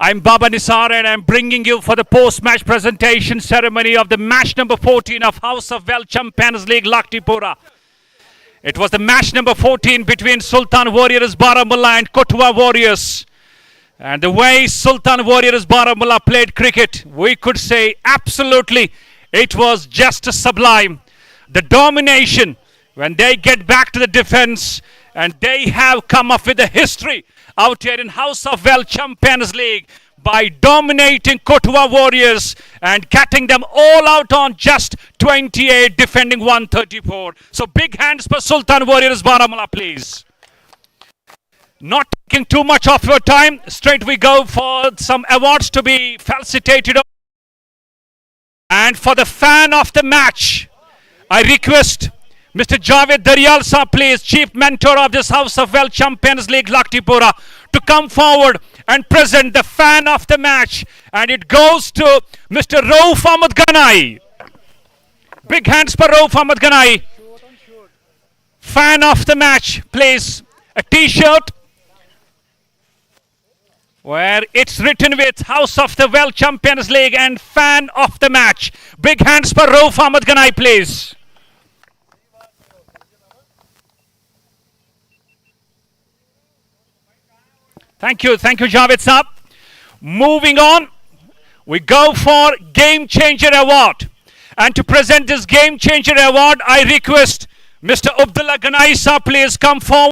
I'm Baba Nisar and I'm bringing you for the post-match presentation ceremony of the match number 14 of House of Well Champions League Luktipora. It was the match number 14 between Sultan Warriors Baramulla and Kathua Warriors. And the way Sultan Warriors Baramulla played cricket, we could say absolutely it was just sublime. The domination, when they get back to the defense, and they have come up with a history out here in House of Well Champions League by dominating Kathua Warriors and getting them all out on just 28, defending 134. So big hands for Sultan Warriors Baramulla, please. Not taking too much of your time, straight we go for some awards to be felicitated. And for the fan of the match, I request Mr. Javed Daryal Sir, please, Chief Mentor of this House of Well Champions League Luktipora, to come forward and present the fan of the match. And it goes to Mr. Rauf Ahmed Ganai. Big hands for Rauf Ahmed Ganai. Fan of the match, please. A t-shirt where it's written with House of the Well Champions League and fan of the match. Big hands for Rauf Ahmed Ganai, please. Thank you, Javed Saab. Moving on, we go for Game Changer Award. And to present this Game Changer Award, I request Mr. Abdullah Ganai Saab, please come forward.